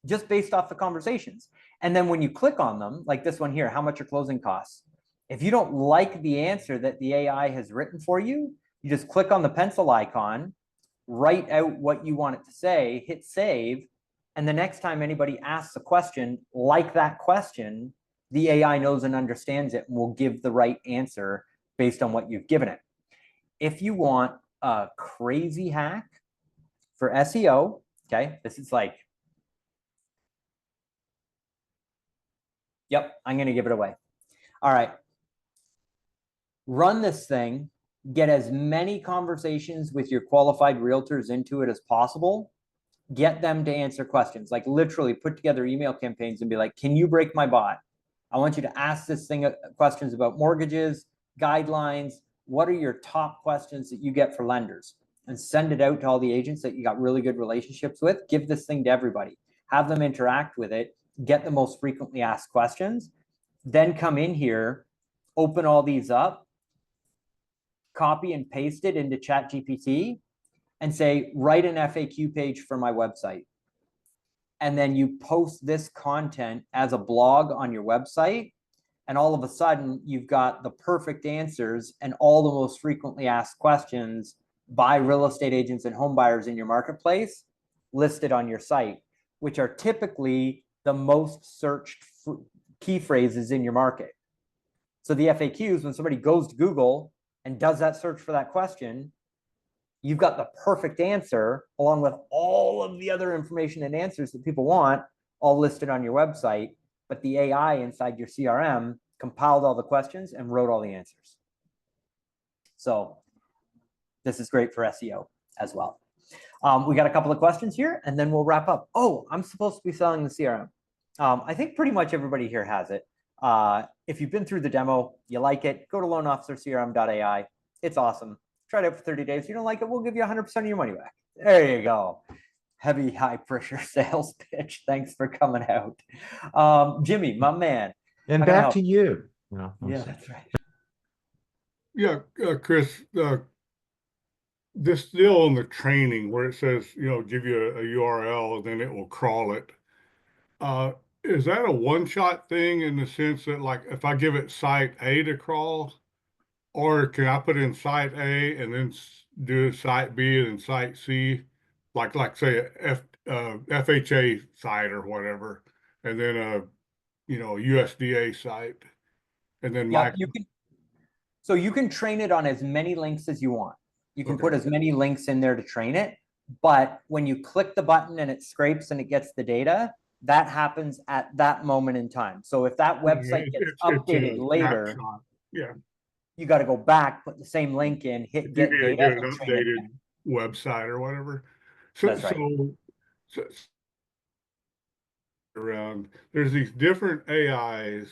just based off the conversations. And then when you click on them, like this one here, how much are closing costs? If you don't like the answer that the AI has written for you, you just click on the pencil icon, write out what you want it to say, hit save, and the next time anybody asks a question like that question, the AI knows and understands it and will give the right answer based on what you've given it. If you want a crazy hack for SEO, okay, this is like, yep, I'm going to give it away. All right. Run this thing, get as many conversations with your qualified realtors into it as possible. Get them to answer questions, like literally put together email campaigns and be like, can you break my bot? I want you to ask this thing questions about mortgages, guidelines. What are your top questions that you get for lenders? And send it out to all the agents that you got really good relationships with. Give this thing to everybody. Have them interact with it. Get the most frequently asked questions. Then come in here, open all these up, copy and paste it into ChatGPT and say, write an FAQ page for my website. And then you post this content as a blog on your website. And all of a sudden, you've got the perfect answers and all the most frequently asked questions by real estate agents and home buyers in your marketplace listed on your site, which are typically the most searched key phrases in your market. So the FAQs, when somebody goes to Google and does that search for that question, you've got the perfect answer along with all of the other information and answers that people want all listed on your website. But the AI inside your CRM compiled all the questions and wrote all the answers. So this is great for SEO as well. We got a couple of questions here and then we'll wrap up. Oh, I'm supposed to be selling the CRM. I think pretty much everybody here has it. If you've been through the demo, you like it, go to loanofficercrm.ai. It's awesome. Try it out for 30 days. If you don't like it, we'll give you 100% of your money back. There you go. Heavy, high pressure sales pitch. Thanks for coming out. Jimmy, my man. And back to you. No, yeah, that's right. Yeah, Chris, this deal on the training where it says, give you a URL and then it will crawl it. Is that a one-shot thing in the sense that, like, if I give it site A to crawl, or can I put in site A and then do site B and then site C, like say a FHA site or whatever, and then a USDA site, and then so you can train it on as many links as you want. You can put as many links in there to train it, but when you click the button and it scrapes and it gets the data, that happens at that moment in time. So if that website gets updated later, you got to go back, put the same link in, hit get data, get an updated website or whatever. So that's right. So around there's these different AIs,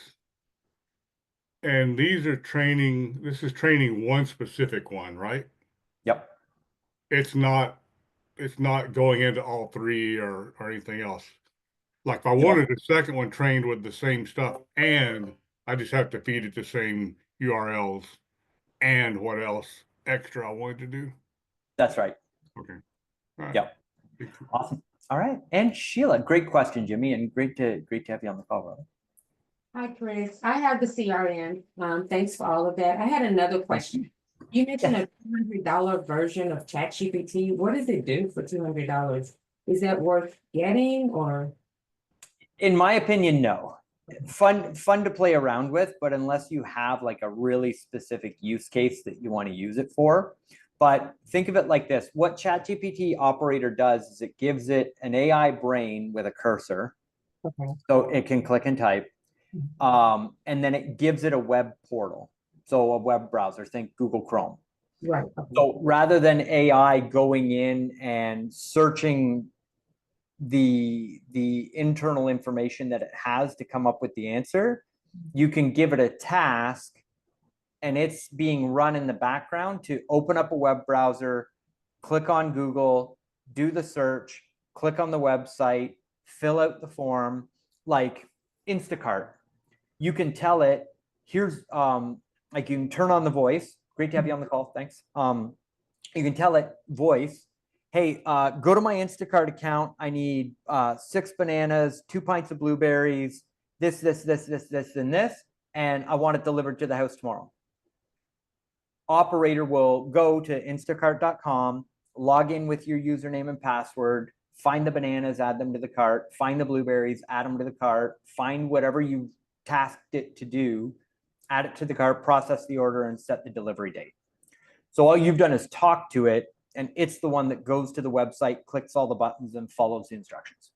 and this is training one specific one, right? Yep. It's not going into all three or anything else. Like if I wanted the second one trained with the same stuff, and I just have to feed it the same URLs and what else extra I wanted to do. That's right. Okay. All right. Yep. Awesome. All right. And Sheila, great question, Jimmy, and great to have you on the call, brother. Hi, Chris. I have the CRM. Thanks for all of that. I had another question. You mentioned a $200 version of ChatGPT. What does it do for $200? Is that worth getting, or? In my opinion, no. Fun to play around with, but unless you have like a really specific use case that you want to use it for. But think of it like this. What ChatGPT Operator does is it gives it an AI brain with a cursor. Okay. So it can click and type. And then it gives it a web portal. So a web browser, think Google Chrome. Right. Okay. So rather than AI going in and searching the internal information that it has to come up with the answer, you can give it a task and it's being run in the background to open up a web browser, click on Google, do the search, click on the website, fill out the form, like Instacart. You can tell it, here's like you can turn on the voice. Great to have you on the call. Thanks. You can tell it voice, hey, go to my Instacart account. I need 6 bananas, 2 pints of blueberries, this, and this, and I want it delivered to the house tomorrow. Operator will go to instacart.com, log in with your username and password, find the bananas, add them to the cart, find the blueberries, add them to the cart, find whatever you tasked it to do, add it to the cart, process the order, and set the delivery date. So all you've done is talk to it, and it's the one that goes to the website, clicks all the buttons, and follows the instructions.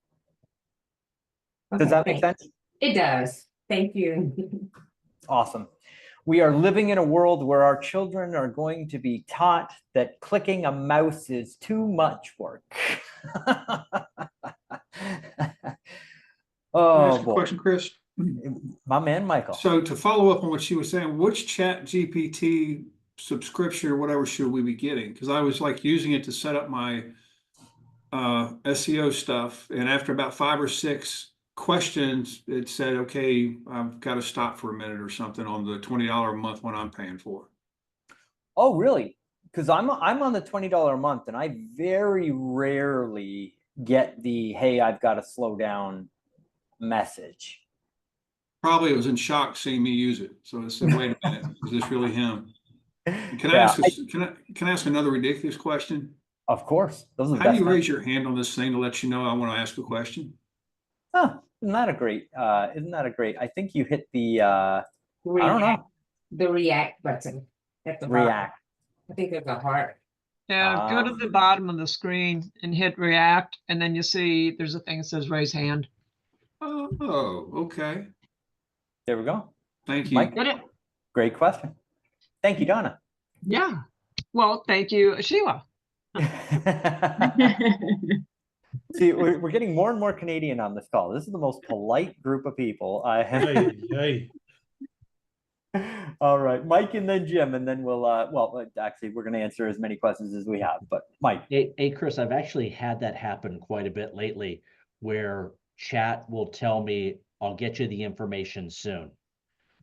Does that make sense? It does. Thank you. Awesome. We are living in a world where our children are going to be taught that clicking a mouse is too much work. Oh, boy. Question, Chris. My man, Michael. So to follow up on what she was saying, which Chat GPT subscription or whatever should we be getting? Because I was like using it to set up my SEO stuff, and after about 5 or 6 questions, it said, okay, I've got to stop for a minute or something on the $20 a month one I'm paying for. Oh, really? Because I'm on the $20 a month, and I very rarely get the, hey, I've got to slow down message. Probably it was in shock seeing me use it. So I said, wait a minute, is this really him? Can I ask can I ask another ridiculous question? Of course. Those are the How do best you raise times. your hand on this thing to let you know I want to ask a question? Huh, isn't that a great, I think you hit the, I don't know. The react button at the bottom. React. I think there's a heart. Yeah, go to the bottom of the screen and hit react, and then you see there's a thing that says raise hand. Oh, okay. There we go. Thank you. Mike, great question. Thank you, Donna. Yeah. Well, thank you, Sheila. See, we're getting more and more Canadian on this call. This is the most polite group of people I have. All right, Mike, and then Jim, and then we'll well, actually, we're going to answer as many questions as we have, but Mike. Hey, Chris, I've actually had that happen quite a bit lately, where chat will tell me, I'll get you the information soon.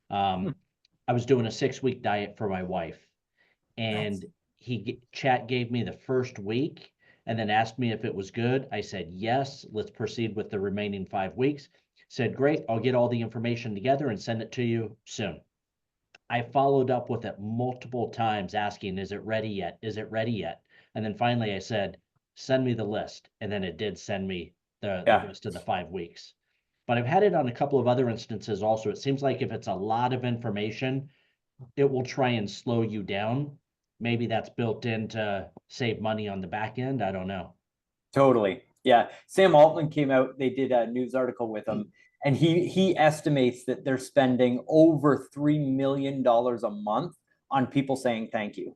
I was doing a 6-week diet for my wife, and chat gave me the first week and then asked me if it was good. I said, yes, let's proceed with the remaining 5 weeks. Said, great, I'll get all the information together and send it to you soon. I followed up with it multiple times asking, is it ready yet? Is it ready yet? And then finally I said, send me the list. And then it did send me the rest of the 5 weeks. But I've had it on a couple of other instances also. It seems like if it's a lot of information, it will try and slow you down. Maybe that's built in to save money on the back end. I don't know. Totally. Yeah. Sam Altman came out, they did a news article with him, and he estimates that they're spending over $3 million a month on people saying thank you.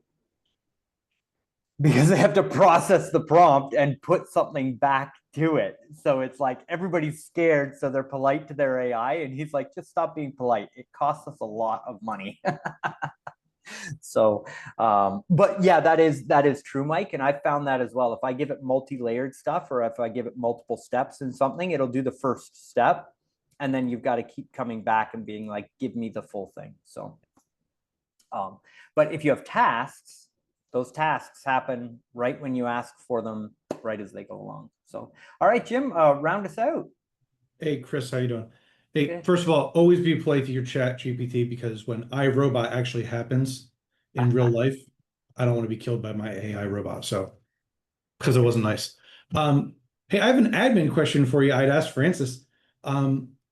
Because they have to process the prompt and put something back to it. So it's like everybody's scared, so they're polite to their AI. And he's like, just stop being polite. It costs us a lot of money. So, but yeah, that is true, Mike. And I found that as well. If I give it multi-layered stuff, or if I give it multiple steps in something, it'll do the first step. And then you've got to keep coming back and being like, give me the full thing. So, but if you have tasks, those tasks happen right when you ask for them, right as they go along. So, all right, Jim, round us out. Hey, Chris, how you doing? Hey, first of all, always be polite to your Chat GPT, because when iRobot actually happens in real life, I don't want to be killed by my AI robot. So, because it wasn't nice. Hey, I have an admin question for you. I'd asked Francis.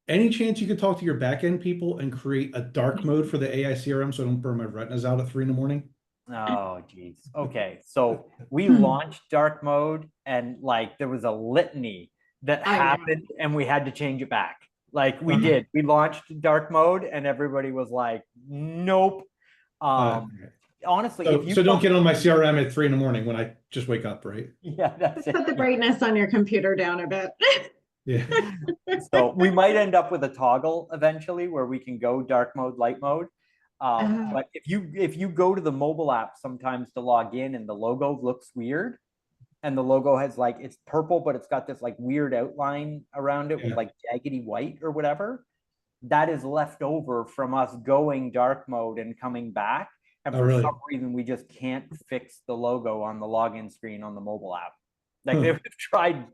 Any chance you could talk to your backend people and create a dark mode for the AI CRM so I don't burn my retinas out at 3 a.m? Oh, geez. Okay. So we launched dark mode, and like there was a litany that happened and we had to change it back. Like we did. We launched dark mode and everybody was like, nope. honestly, So, if you so don't get on my CRM at 3 a.m. when I just wake up, right? Yeah, that's Just it. put the brightness on your computer down a bit. Yeah. So we might end up with a toggle eventually where we can go dark mode, light mode. But if you go to the mobile app sometimes to log in and the logo looks weird, and the logo has like, it's purple, but it's got this like weird outline around it with Yeah. like jaggedy white or whatever, that is left over from us going dark mode and coming back. And Oh, for really? some reason, we just can't fix the logo on the login screen on the mobile app. Like Huh. they've tried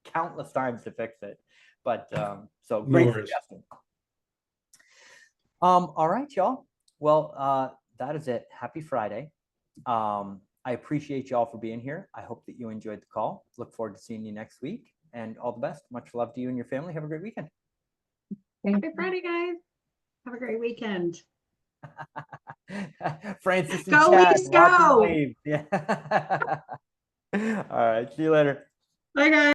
countless times to fix it. But so No great worries. suggestion. All right, y'all. Well, that is it. Happy Friday. I appreciate y'all for being here. I hope that you enjoyed the call. Look forward to seeing you next week, and all the best. Much love to you and your family. Have a great weekend. Happy Friday, guys. Have a great weekend. Francis and Go Chad, Leafs, watch and go! wave. Yeah. All right. See you later. Bye, guys.